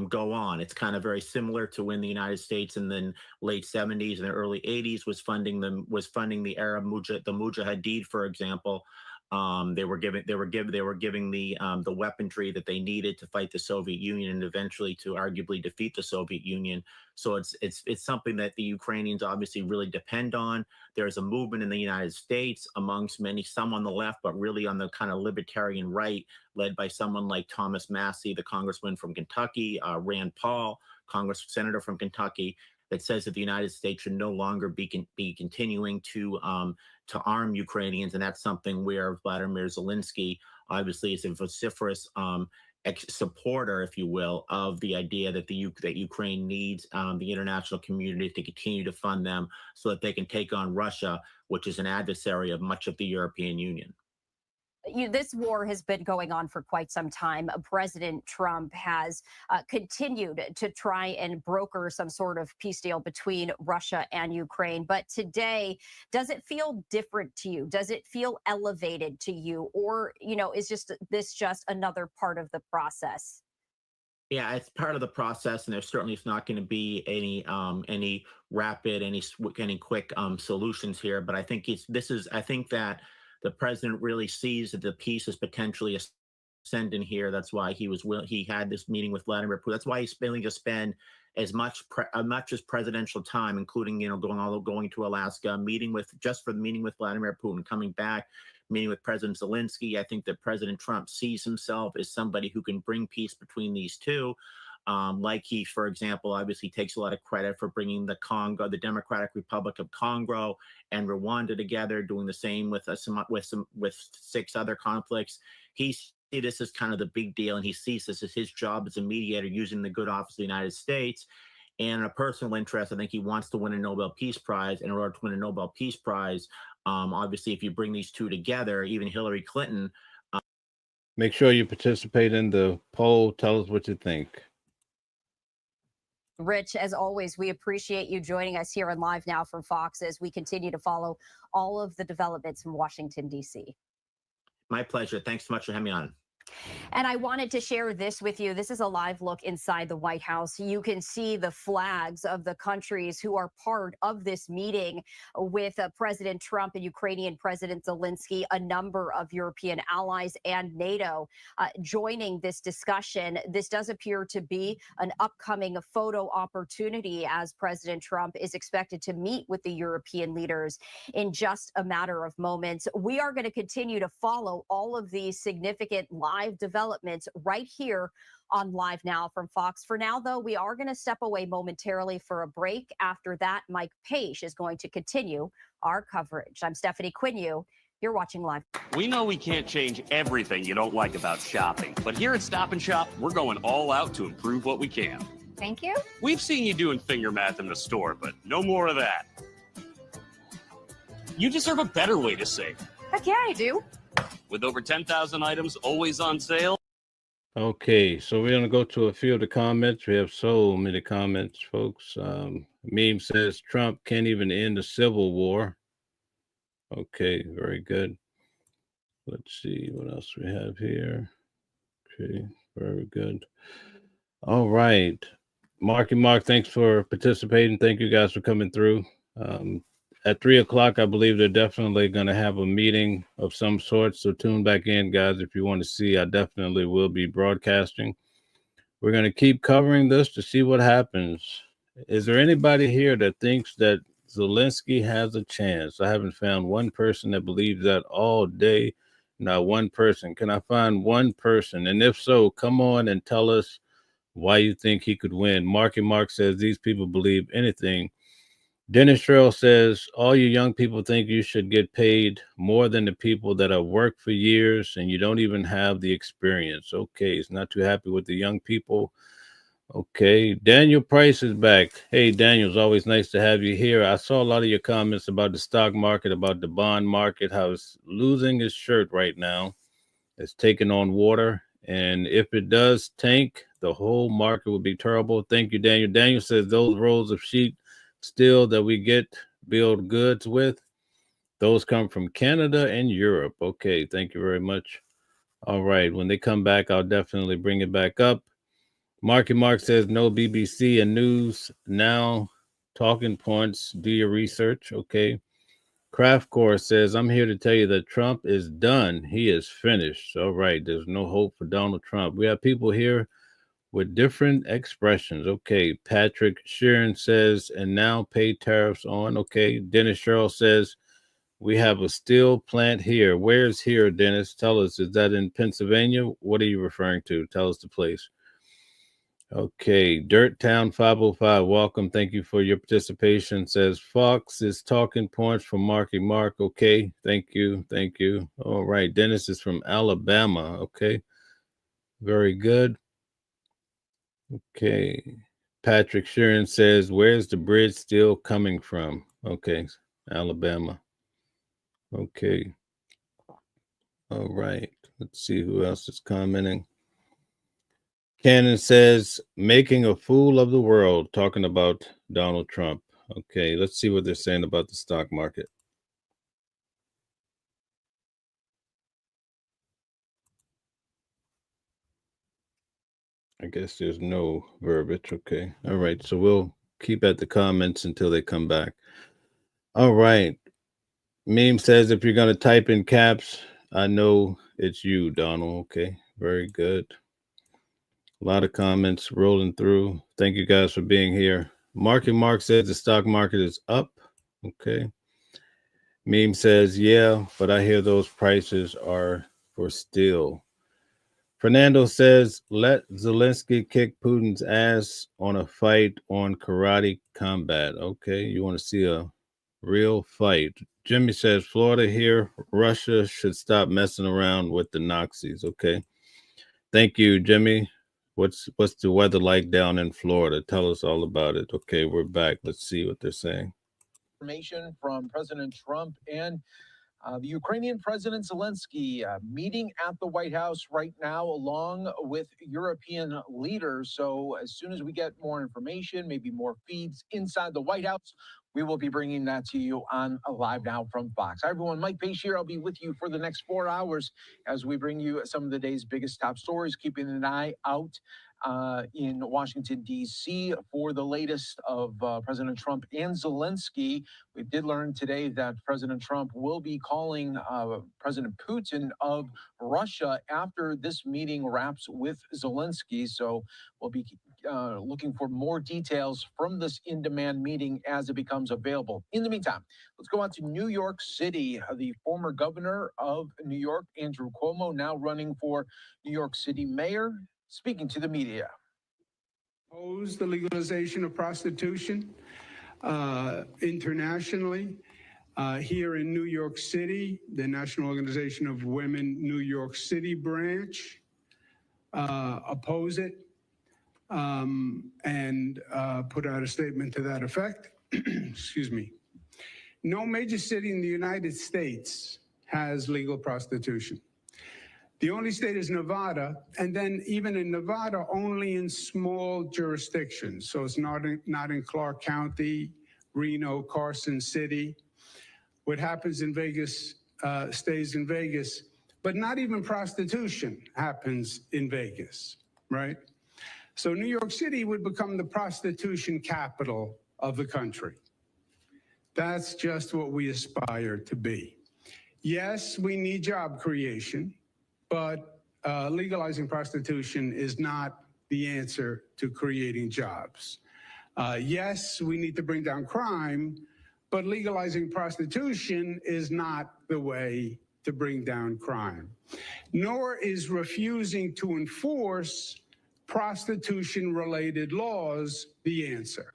go on. It's kind of very similar to when the United States in the late 70s and the early 80s was funding the Arab the Mujahideen, for example. They were giving the weaponry that they needed to fight the Soviet Union and eventually to arguably defeat the Soviet Union. So it's something that the Ukrainians obviously really depend on. There's a movement in the United States amongst some on the left, but really on the kind of libertarian right, led by someone like Thomas Massey, the congressman from Kentucky, Rand Paul, Congress senator from Kentucky, that says that the United States should no longer be continuing to arm Ukrainians, and that's something where Vladimir Zelensky obviously is a vociferous supporter, if you will, of the idea that that Ukraine needs the international community to continue to fund them so that they can take on Russia, which is an adversary of much of the European Union. This war has been going on for quite some time. President Trump has continued to try and broker some sort of peace deal between Russia and Ukraine. But today, does it feel different to you? Does it feel elevated to you? Or, is this just another part of the process? Yeah, it's part of the process, and there certainly is not going to be any rapid, any quick solutions here. But I think I think that the president really sees that the peace is potentially ascending here. That's why he had this meeting with Vladimir Putin. That's why he's willing to spend as much as presidential time, including going to Alaska, meeting with Vladimir Putin, coming back, meeting with President Zelensky. I think that President Trump sees himself as somebody who can bring peace between these two. Like he, for example, obviously takes a lot of credit for bringing the Democratic Republic of Congo and Rwanda together, doing the same with 6 other conflicts. He sees this as kind of the big deal, and he sees this as his job as a mediator, using the good office of the United States. And in a personal interest, I think he wants to win a Nobel Peace Prize. And in order to win a Nobel Peace Prize, obviously, if you bring these two together, even Hillary Clinton. Make sure you participate in the poll. Tell us what you think. Rich, as always, we appreciate you joining us here on Live Now from Fox as we continue to follow all of the developments from Washington, D.C. My pleasure. Thanks so much for having me on. And I wanted to share this with you. This is a live look inside the White House. You can see the flags of the countries who are part of this meeting with President Trump and Ukrainian President Zelensky, a number of European allies and NATO joining this discussion. This does appear to be an upcoming photo opportunity, as President Trump is expected to meet with the European leaders in just a matter of moments. We are going to continue to follow all of these significant live developments right here on Live Now from Fox. For now, though, we are going to step away momentarily for a break. After that, Mike Page is going to continue our coverage. I'm Stephanie Quinu. You're watching Live. We know we can't change everything you don't like about shopping, but here at Stop & Shop, we're going all out to improve what we can. Thank you. We've seen you doing finger math in the store, but no more of that. You deserve a better way to save. Heck yeah, I do. With over 10,000 items always on sale. Okay, so we're going to go to a few of the comments. We have so many comments, folks. Meme says Trump can't even end the civil war. Okay, very good. Let's see what else we have here. Okay, very good. All right. Marky Mark, thanks for participating. Thank you guys for coming through. At 3 o'clock, I believe they're definitely going to have a meeting of some sort. So tune back in, guys, if you want to see. I definitely will be broadcasting. We're going to keep covering this to see what happens. Is there anybody here that thinks that Zelensky has a chance? I haven't found one person that believes that all day. Not one person. Can I find one person? And if so, come on and tell us why you think he could win. Marky Mark says these people believe anything. Dennis Sherrill says, all you young people think you should get paid more than the people that have worked for years and you don't even have the experience. Okay, he's not too happy with the young people. Okay, Daniel Price is back. Hey, Daniel, it's always nice to have you here. I saw a lot of your comments about the stock market, about the bond market, how it's losing its shirt right now. It's taking on water. And if it does tank, the whole market will be terrible. Thank you, Daniel. Daniel says those rolls of sheet steel that we build goods with, those come from Canada and Europe. Okay, thank you very much. All right, when they come back, I'll definitely bring it back up. Marky Mark says no BBC and News Now talking points. Do your research. Okay. Craft Core says, I'm here to tell you that Trump is done. He is finished. All right. There's no hope for Donald Trump. We have people here with different expressions. Okay. Patrick Sheeran says, and now pay tariffs on. Okay. Dennis Sherrill says, we have a steel plant here. Where's here, Dennis? Tell us. Is that in Pennsylvania? What are you referring to? Tell us the place. Okay, Dirt Town 505, welcome. Thank you for your participation. Says Fox is talking points from Marky Mark. Okay, thank you. Thank you. All right, Dennis is from Alabama. Okay, very good. Okay, Patrick Sheeran says, where's the bridge still coming from? Okay, Alabama. Okay. All right, let's see who else is commenting. Cannon says, making a fool of the world, talking about Donald Trump. Okay, let's see what they're saying about the stock market. I guess there's no verbiage. Okay. All right. So we'll keep at the comments until they come back. All right. Meme says, if you're going to type in caps, I know it's you, Donald. Okay. Very good. A lot of comments rolling through. Thank you guys for being here. Marky Mark says the stock market is up. Okay. Meme says, yeah, but I hear those prices are for still. Fernando says, let Zelensky kick Putin's ass on a fight on karate combat. Okay. You want to see a real fight. Jimmy says, Florida here. Russia should stop messing around with the Nazis. Okay. Thank you, Jimmy. What's the weather like down in Florida? Tell us all about it. Okay, we're back. Let's see what they're saying. Information from President Trump and the Ukrainian President Zelensky meeting at the White House right now, along with European leaders. So as soon as we get more information, maybe more feeds inside the White House, we will be bringing that to you on Live Now from Fox. Hi, everyone. Mike Page here. I'll be with you for the next 4 hours as we bring you some of the day's biggest top stories, keeping an eye out in Washington, D.C. for the latest of President Trump and Zelensky. We did learn today that President Trump will be calling President Putin of Russia after this meeting wraps with Zelensky. So we'll be looking for more details from this in-demand meeting as it becomes available. In the meantime, let's go on to New York City. The former governor of New York, Andrew Cuomo, now running for New York City mayor, speaking to the media. Oppose the legalization of prostitution internationally. Here in New York City, the National Organization of Women New York City branch oppose it and put out a statement to that effect. Excuse me. No major city in the United States has legal prostitution. The only state is Nevada, and then even in Nevada, only in small jurisdictions. So it's not in Clark County, Reno, Carson City. What happens in Vegas stays in Vegas, but not even prostitution happens in Vegas, right? So New York City would become the prostitution capital of the country. That's just what we aspire to be. Yes, we need job creation, but legalizing prostitution is not the answer to creating jobs. Yes, we need to bring down crime, but legalizing prostitution is not the way to bring down crime. Nor is refusing to enforce prostitution-related laws the answer.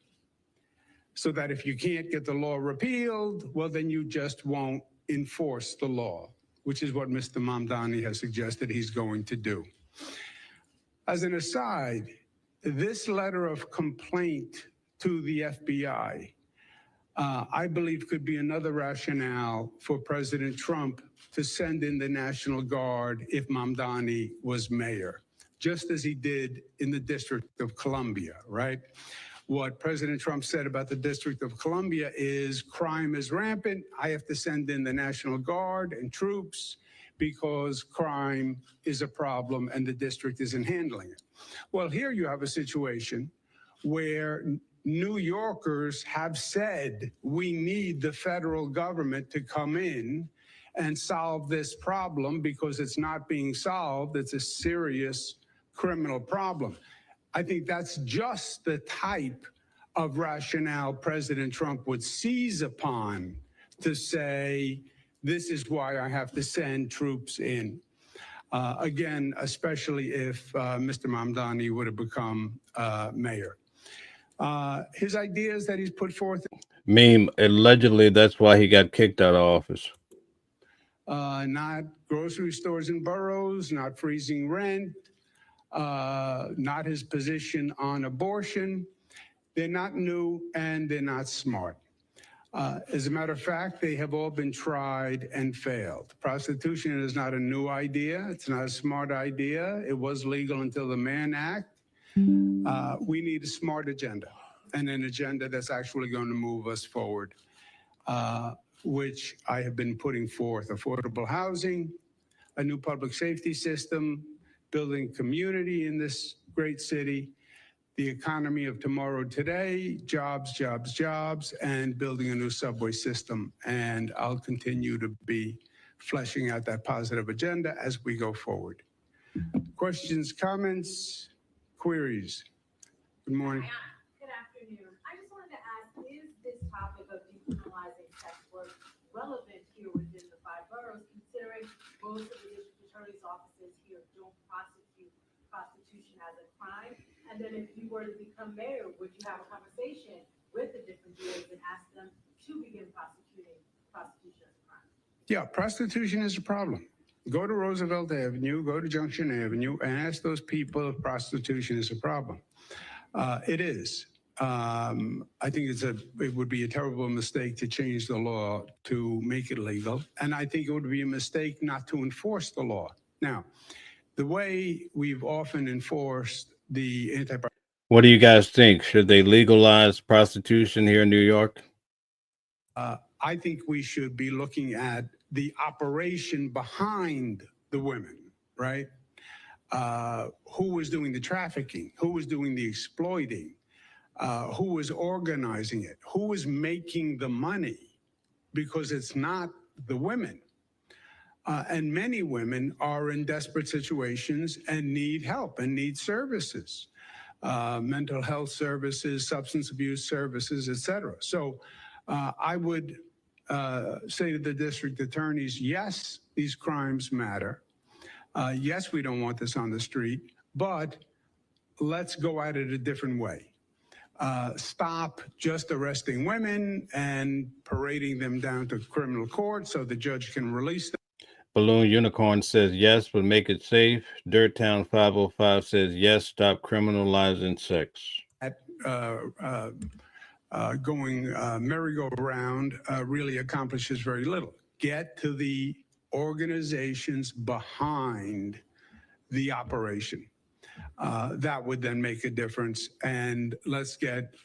So that if you can't get the law repealed, well, then you just won't enforce the law, which is what Mr. Mamdani has suggested he's going to do. As an aside, this letter of complaint to the FBI, I believe could be another rationale for President Trump to send in the National Guard if Mamdani was mayor, just as he did in the District of Columbia, right? What President Trump said about the District of Columbia is crime is rampant. I have to send in the National Guard and troops because crime is a problem and the district isn't handling it. Well, here you have a situation where New Yorkers have said we need the federal government to come in and solve this problem because it's not being solved. It's a serious criminal problem. I think that's just the type of rationale President Trump would seize upon to say, this is why I have to send troops in. Again, especially if Mr. Mamdani would have become mayor. His ideas that he's put forth. Meme, allegedly, that's why he got kicked out of office. Not grocery stores in boroughs, not freezing rent, not his position on abortion. They're not new and they're not smart. As a matter of fact, they have all been tried and failed. Prostitution is not a new idea. It's not a smart idea. It was legal until the Mann Act. We need a smart agenda and an agenda that's actually going to move us forward, which I have been putting forth: affordable housing, a new public safety system, building community in this great city, the economy of tomorrow today, jobs, jobs, jobs, and building a new subway system. And I'll continue to be fleshing out that positive agenda as we go forward. Questions, comments, queries? Good morning. Good afternoon. I just wanted to ask, is this topic of decriminalizing sex work relevant here within the 5 boroughs, considering most of the district attorney's offices here don't prosecute prostitution as a crime? And then if you were to become mayor, would you have a conversation with the different DAs and ask them to begin prosecuting prostitution as a crime? Yeah, prostitution is a problem. Go to Roosevelt Avenue, go to Junction Avenue, and ask those people if prostitution is a problem. It is. I think it would be a terrible mistake to change the law to make it legal. And I think it would be a mistake not to enforce the law. Now, the way we've often enforced the What do you guys think? Should they legalize prostitution here in New York? I think we should be looking at the operation behind the women, right? Who was doing the trafficking? Who was doing the exploiting? Who was organizing it? Who was making the money? Because it's not the women. And many women are in desperate situations and need help and need services, mental health services, substance abuse services, et cetera. So I would say to the district attorneys, yes, these crimes matter. Yes, we don't want this on the street, but let's go at it a different way. Stop just arresting women and parading them down to criminal court so the judge can release them. Balloon Unicorn says yes, but make it safe. Dirt Town 505 says yes, stop criminalizing sex. Going merry-go-round really accomplishes very little. Get to the organizations behind the operation. That would then make a difference, and let's get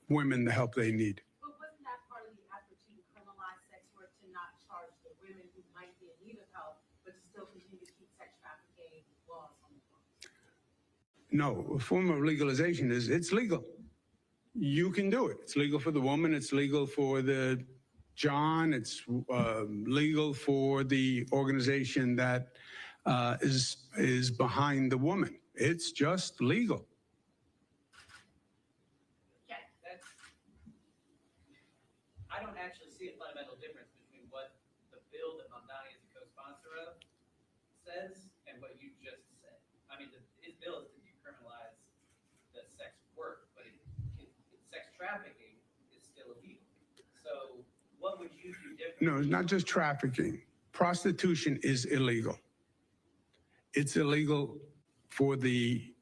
women the help they need. But wasn't that part of the effort to decriminalize sex work, to not charge the women who might be in need of help, but to still continue to keep sex trafficking laws on the books? No, a form of legalization is it's legal. You can do it. It's legal for the woman. It's legal for the John. It's legal for the organization that is behind the woman. It's just legal. Yeah, I don't actually see a fundamental difference between what the bill that Mamdani is a co-sponsor of says and what you just said. I mean, his bill is to decriminalize the sex work, but sex trafficking is still illegal. So what would you do differently? No, it's not just trafficking. Prostitution is illegal. It's illegal for the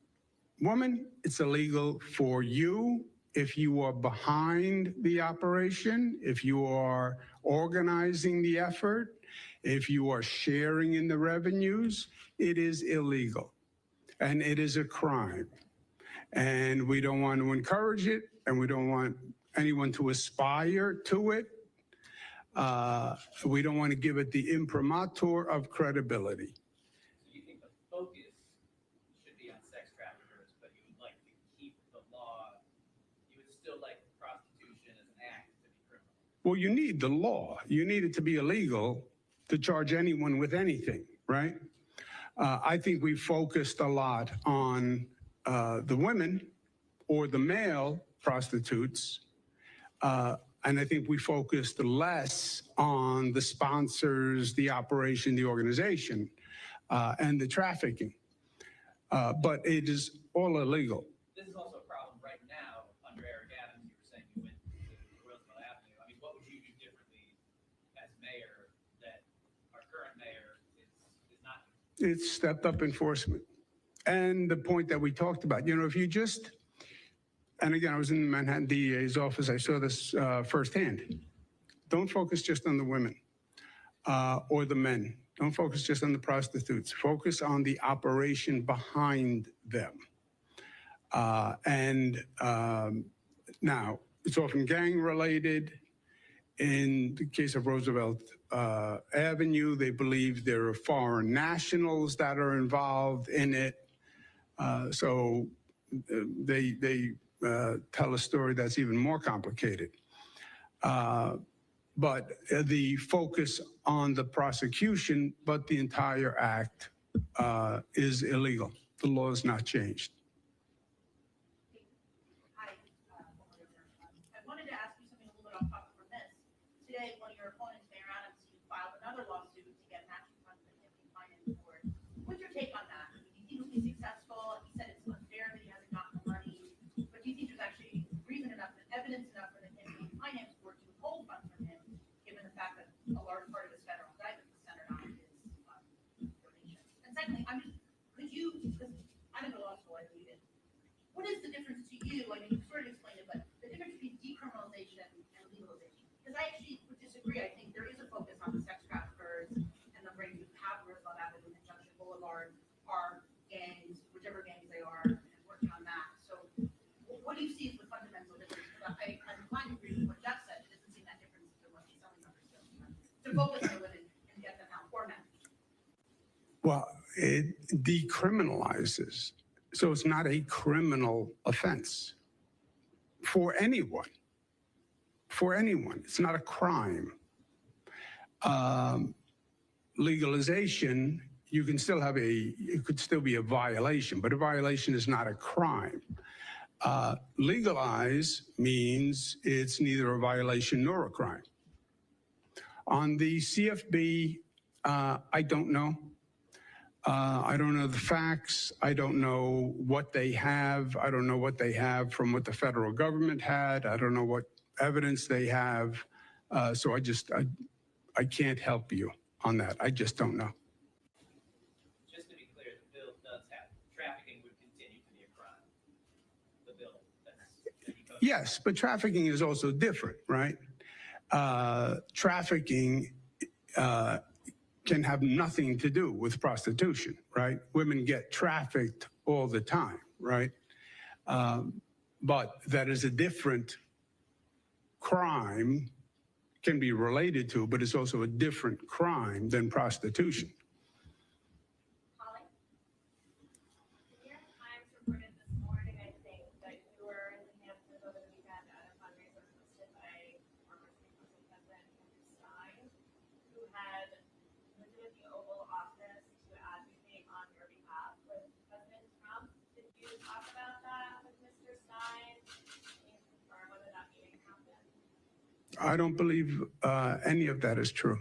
woman. It's illegal for you if you are behind the operation, if you are organizing the effort, if you are sharing in the revenues. It is illegal and it is a crime. And we don't want to encourage it, and we don't want anyone to aspire to it. We don't want to give it the imprimatur of credibility. So you think the focus should be on sex traffickers, but you would like to keep the law, you would Well, you need the law. You need it to be illegal to charge anyone with anything, right? I think we focused a lot on the women or the male prostitutes, and I think we focused less on the sponsors, the operation, the organization, and the trafficking. But it is all illegal. This is also a problem right now under Eric Adams. You were saying you went to Roosevelt Avenue. I mean, what would you do differently as mayor that our current mayor is not doing? It's stepped up enforcement. And the point that we talked about, you know, if you just, and again, I was in the Manhattan DEA's office, I saw this firsthand. Don't focus just on the women or the men. Don't focus just on the prostitutes. Focus on the operation behind them. Now, it's often gang related. In the case of Roosevelt Avenue, they believe there are foreign nationals that are involved in it. So they tell a story that's even more complicated. But the focus on the prosecution, but the entire act is illegal. The law is not changed. Hi, I wanted to ask you something a little bit off topic from this. Today, one of your opponents, Mayor Adams, filed another lawsuit to get matching funds from the Campaign Finance Board. What's your take on that? Do you think he'll be successful? He said it's unfair that he hasn't gotten the money, but do you think there's actually reason enough, evidence enough for the Campaign Finance Board to withhold funds from him, given the fact that a large part of his federal indictment was centered on his donations? And secondly, could you, because I didn't go to law school, I believe it. What is the difference to you? I mean, you sort of explained it, but the difference between decriminalization and legalization? Because I actually would disagree. I think there is a focus on the sex traffickers and the right to have Roosevelt Avenue and Junction Boulevard are gangs, whichever gangs they are, and working on that. So what do you see as the fundamental difference? Because I'm inclined to agree with what Jeff said. It doesn't seem that different to what he's selling numbers to focus on women and get them out for men. Well, it decriminalizes. So it's not a criminal offense for anyone. For anyone. It's not a crime. Legalization, you can still have it could still be a violation, but a violation is not a crime. Legalize means it's neither a violation nor a crime. On the CFB, I don't know. I don't know the facts. I don't know what they have. I don't know what they have from what the federal government had. I don't know what evidence they have. So I can't help you on that. I just don't know. Just to be clear, the bill does have, trafficking would continue to be a crime. The bill, that's. Yes, but trafficking is also different, right? Trafficking can have nothing to do with prostitution, right? Women get trafficked all the time, right? But that is a different crime, can be related to, but it's also a different crime than prostitution. Holly? The New York Times reported this morning, I think, that you were in the Hamptons over the weekend at a fundraiser hosted by former President Stein, who had visited the Oval Office to advocate on your behalf with President Trump. Did you talk about that with Mr. Stein? Can you confirm whether that meeting happened? I don't believe any of that is true.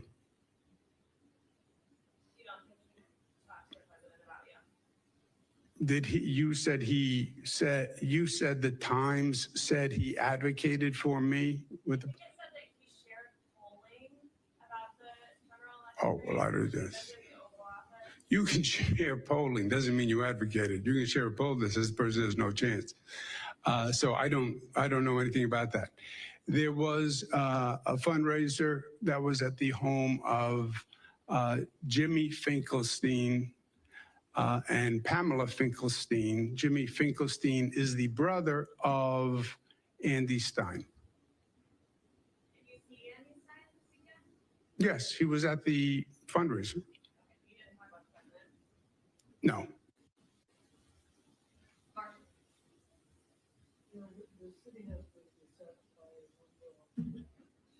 You don't think you talked to the president about you? Did you said the Times said he advocated for me with the, It said that he shared polling about the general election. oh, well, I do this. You can share polling, doesn't mean you advocated. You can share a poll that says the person has no chance. So I don't know anything about that. There was a fundraiser that was at the home of Jimmy Finkelstein and Pamela Finkelstein. Jimmy Finkelstein is the brother of Andy Stein. Did you see Andy Stein this weekend? Yes, he was at the fundraiser. Okay, you didn't talk about the president? No. Martin? The city has been set by one bill,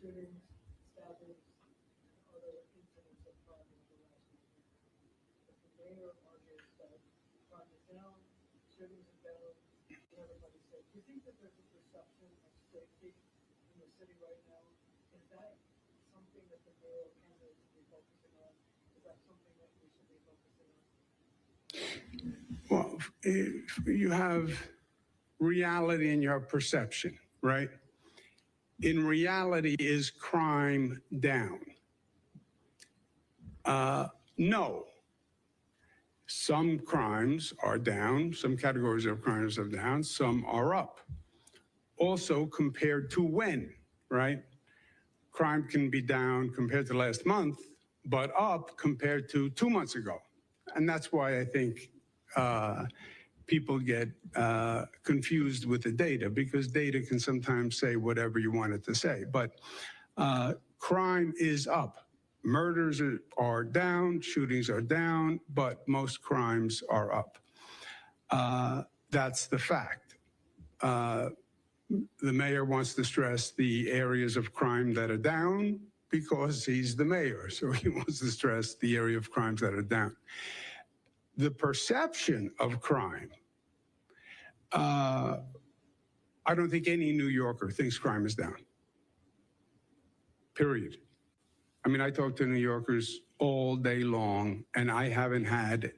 shooting mayor argues that crime is down, shootings are down, and everybody's safe. Do you think that there's a perception of safety in the city right now? Is that something that the mayor candidate should be focusing on? Is that something that we should be focusing on? Well, you have reality and your perception, right? In reality, is crime down? No. Some crimes are down, some categories of crimes are down, some are up. Also compared to when, right? Crime can be down compared to last month, but up compared to 2 months ago. And that's why I think people get confused with the data, because data can sometimes say whatever you want it to say. But crime is up. Murders are down, shootings are down, but most crimes are up. That's the fact. The mayor wants to stress the areas of crime that are down because he's the mayor. So he wants to stress the area of crimes that are down. The perception of crime, I don't think any New Yorker thinks crime is down. Period. I mean, I talk to New Yorkers all day long, and I haven't had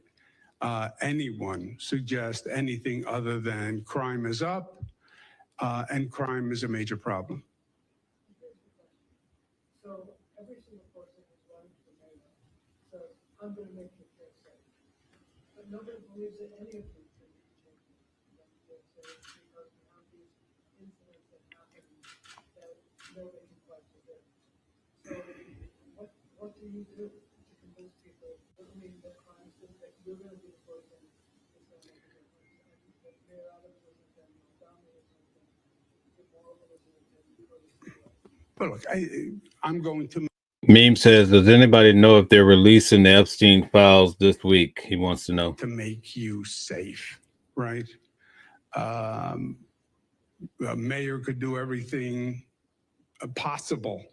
anyone suggest anything other than crime is up and crime is a major problem. So every single person who's running for mayor says, I'm going to make you feel safe. But nobody believes that any of these things can make you feel safe because we have these incidents that happen that nobody can quite predict. So what do you do to convince people, I mean, that crime is that you're going to be the person who's going to make a difference? And that Mayor Adams isn't, and Donnie isn't, and Morgan isn't, and Curtis isn't. But look, I'm going to. Meme says, does anybody know if they're releasing the Epstein files this week? He wants to know. To make you safe, right? A mayor could do everything possible,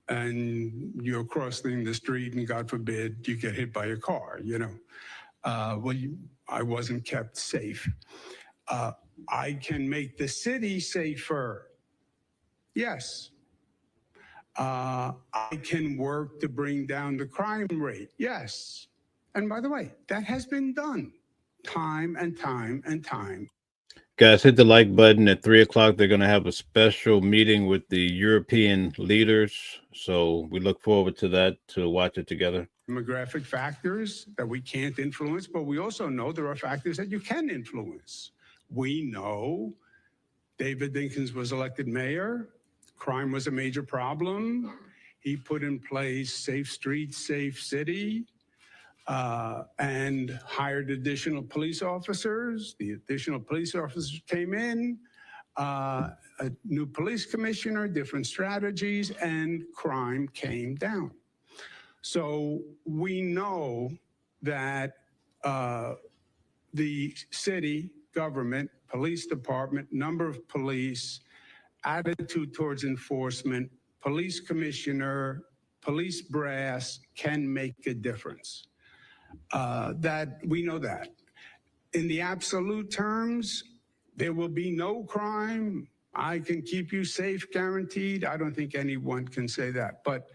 and you're crossing the street, and God forbid you get hit by a car. You know, I wasn't kept safe. I can make the city safer. Yes. I can work to bring down the crime rate. Yes. And by the way, that has been done time and time and time. Guys, hit the like button. At 3 o'clock, they're going to have a special meeting with the European leaders. So we look forward to that, to watch it together. Demographic factors that we can't influence, but we also know there are factors that you can influence. We know David Dinkins was elected mayor. Crime was a major problem. He put in place Safe Streets, Safe City, and hired additional police officers. The additional police officers came in, a new police commissioner, different strategies, and crime came down. So we know that the city government, police department, number of police, attitude towards enforcement, police commissioner, police brass can make a difference. That we know that. In the absolute terms, there will be no crime. I can keep you safe, guaranteed. I don't think anyone can say that, but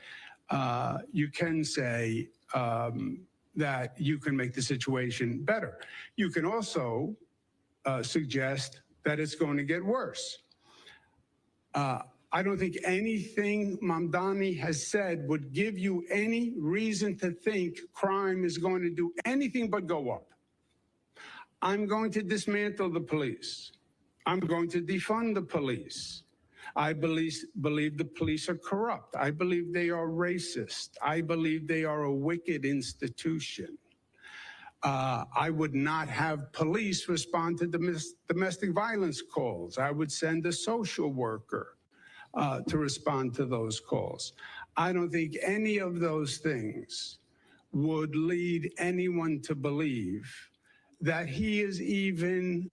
you can say that you can make the situation better. You can also suggest that it's going to get worse. I don't think anything Mamdani has said would give you any reason to think crime is going to do anything but go up. I'm going to dismantle the police. I'm going to defund the police. I believe the police are corrupt. I believe they are racist. I believe they are a wicked institution. I would not have police respond to domestic violence calls. I would send a social worker to respond to those calls. I don't think any of those things would lead anyone to believe that he is even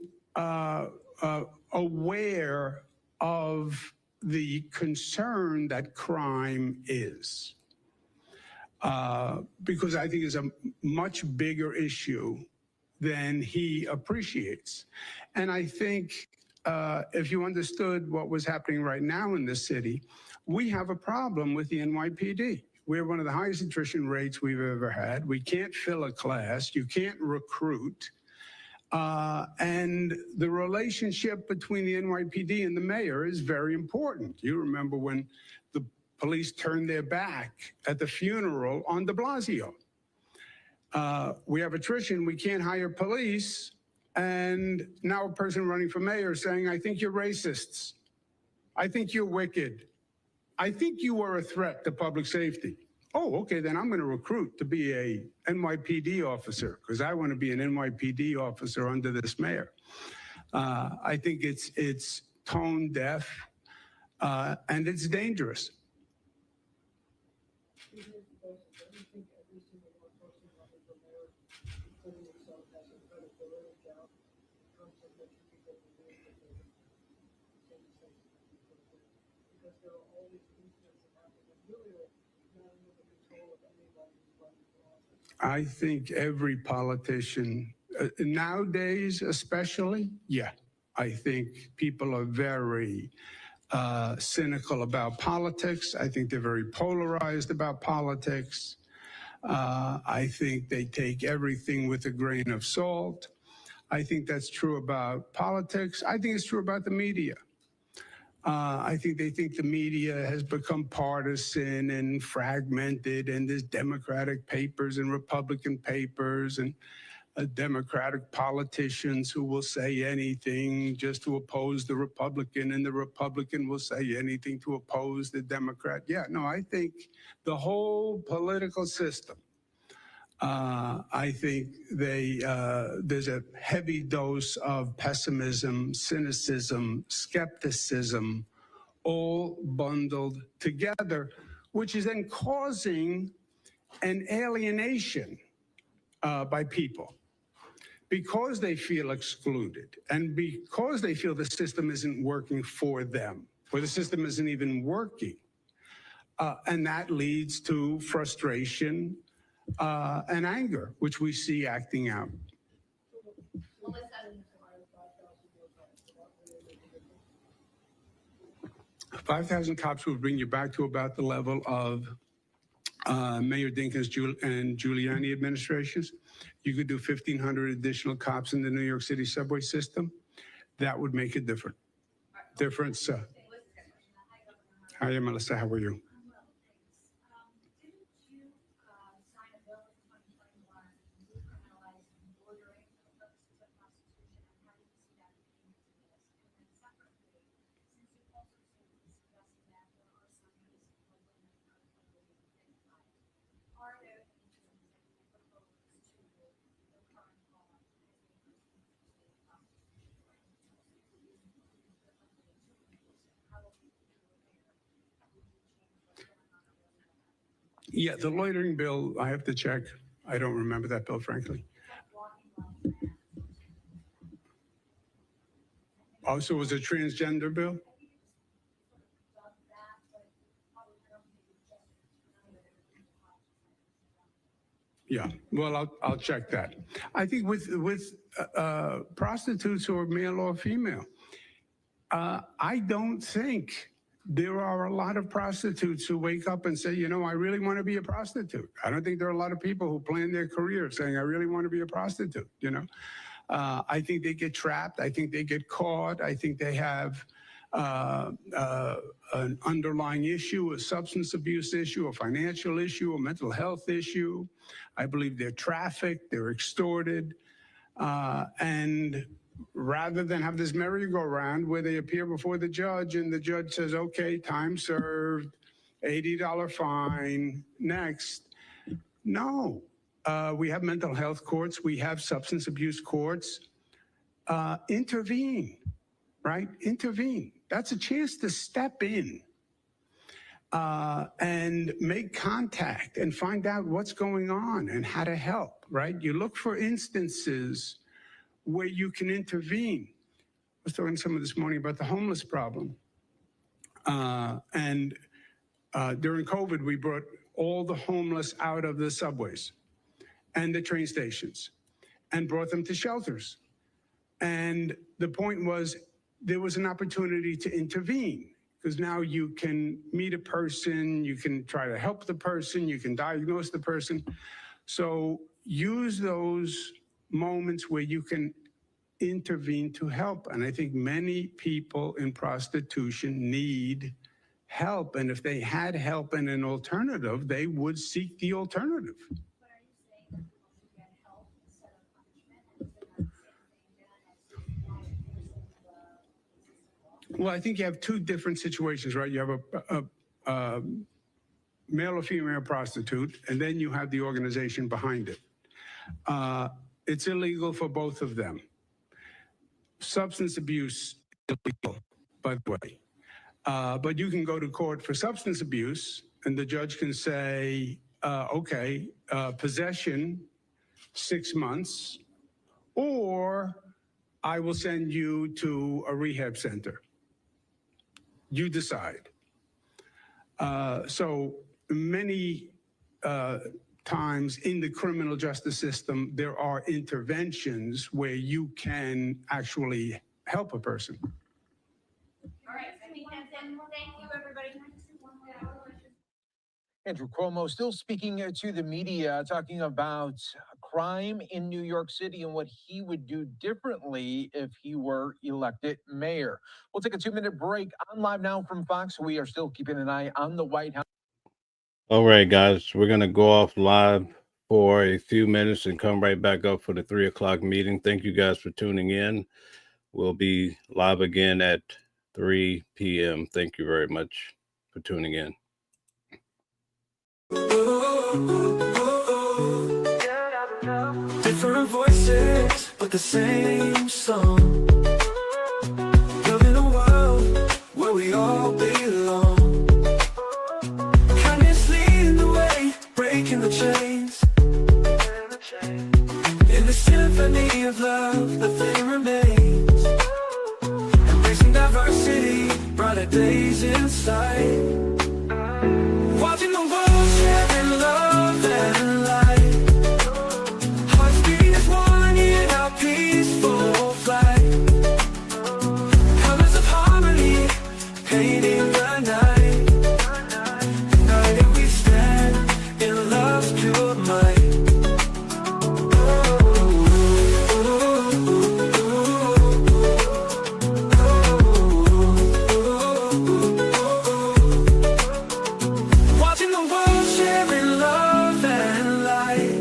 aware of the concern that crime is. because I think it's a much bigger issue than he appreciates. And I think if you understood what was happening right now in this city, we have a problem with the NYPD. We have one of the highest attrition rates we've ever had. We can't fill a class. You can't recruit. And the relationship between the NYPD and the mayor is very important. You remember when the police turned their back at the funeral on de Blasio. We have attrition, we can't hire police, and now a person running for mayor is saying, I think you're racists. I think you're wicked. I think you are a threat to public safety. Oh, okay, then I'm going to recruit to be a NYPD officer because I want to be an NYPD officer under this mayor. I think it's tone deaf and it's dangerous. I think every politician, nowadays especially, yeah, I think people are very cynical about politics. I think they're very polarized about politics. I think they take everything with a grain of salt. I think that's true about politics. I think it's true about the media. I think they think the media has become partisan and fragmented, and there's Democratic papers and Republican papers and Democratic politicians who will say anything just to oppose the Republican, and the Republican will say anything to oppose the Democrat. Yeah, no, I think the whole political system, I think there's a heavy dose of pessimism, cynicism, skepticism, all bundled together, which is then causing an alienation by people because they feel excluded and because they feel the system isn't working for them, or the system isn't even working. And that leads to frustration and anger, which we see acting out. 5,000 cops would bring you back to about the level of Mayor Dinkins and Giuliani administrations. You could do 1,500 additional cops in the New York City subway system. That would make a difference. Hi, Melissa, how are you? Yeah, the loitering bill, I have to check. I don't remember that bill, frankly. Oh, so it was a transgender bill? Yeah, well, I'll check that. I think with prostitutes who are male or female, I don't think there are a lot of prostitutes who wake up and say, you know, I really want to be a prostitute. I don't think there are a lot of people who plan their career saying, I really want to be a prostitute, you know. I think they get trapped. I think they get caught. I think they have an underlying issue, a substance abuse issue, a financial issue, a mental health issue. I believe they're trafficked, they're extorted, and rather than have this merry-go-round where they appear before the judge and the judge says, okay, time served, $80 fine, next. No, we have mental health courts, we have substance abuse courts. Intervene, right? Intervene. That's a chance to step in and make contact and find out what's going on and how to help, right? You look for instances where you can intervene. I was talking to someone this morning about the homeless problem. During COVID, we brought all the homeless out of the subways and the train stations and brought them to shelters. And the point was, there was an opportunity to intervene, because now you can meet a person, you can try to help the person, you can diagnose the person. So use those moments where you can intervene to help. And I think many people in prostitution need help. And if they had help and an alternative, they would seek the alternative. Well, I think you have two different situations, right? You have a male or female prostitute, and then you have the organization behind it. It's illegal for both of them. Substance abuse is illegal, by the way. But you can go to court for substance abuse, and the judge can say, okay, possession, 6 months, or I will send you to a rehab center. You decide. So many times in the criminal justice system, there are interventions where you can actually help a person. All right, thank you, everybody. Andrew Cuomo still speaking to the media, talking about crime in New York City and what he would do differently if he were elected mayor. We'll take a 2-minute break. On Live Now from Fox. We are still keeping an eye on the White House. All right, guys, we're going to go off live for a few minutes and come right back up for the 3 o'clock meeting. Thank you guys for tuning in. We'll be live again at 3 p.m. Thank you very much for tuning in. Different voices, but the same song. Living a world where we all belong. Kindness leading the way, breaking the chains. In the symphony of love, the thing remains. Embracing diversity, brighter days in sight. Watching the world sharing love and light. Hearts beating as one in our peaceful flight. Colors of harmony, painting the night. United we stand in love's pure might. Watching the world sharing love and light.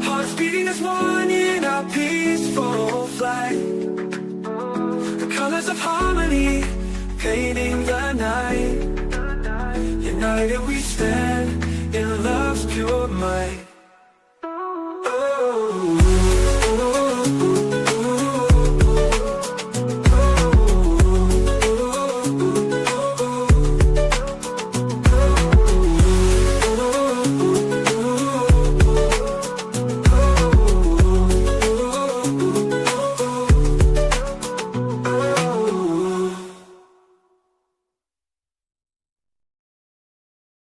Hearts beating as one in our peaceful flight. The colors of harmony, painting the night. United we stand in love's pure might.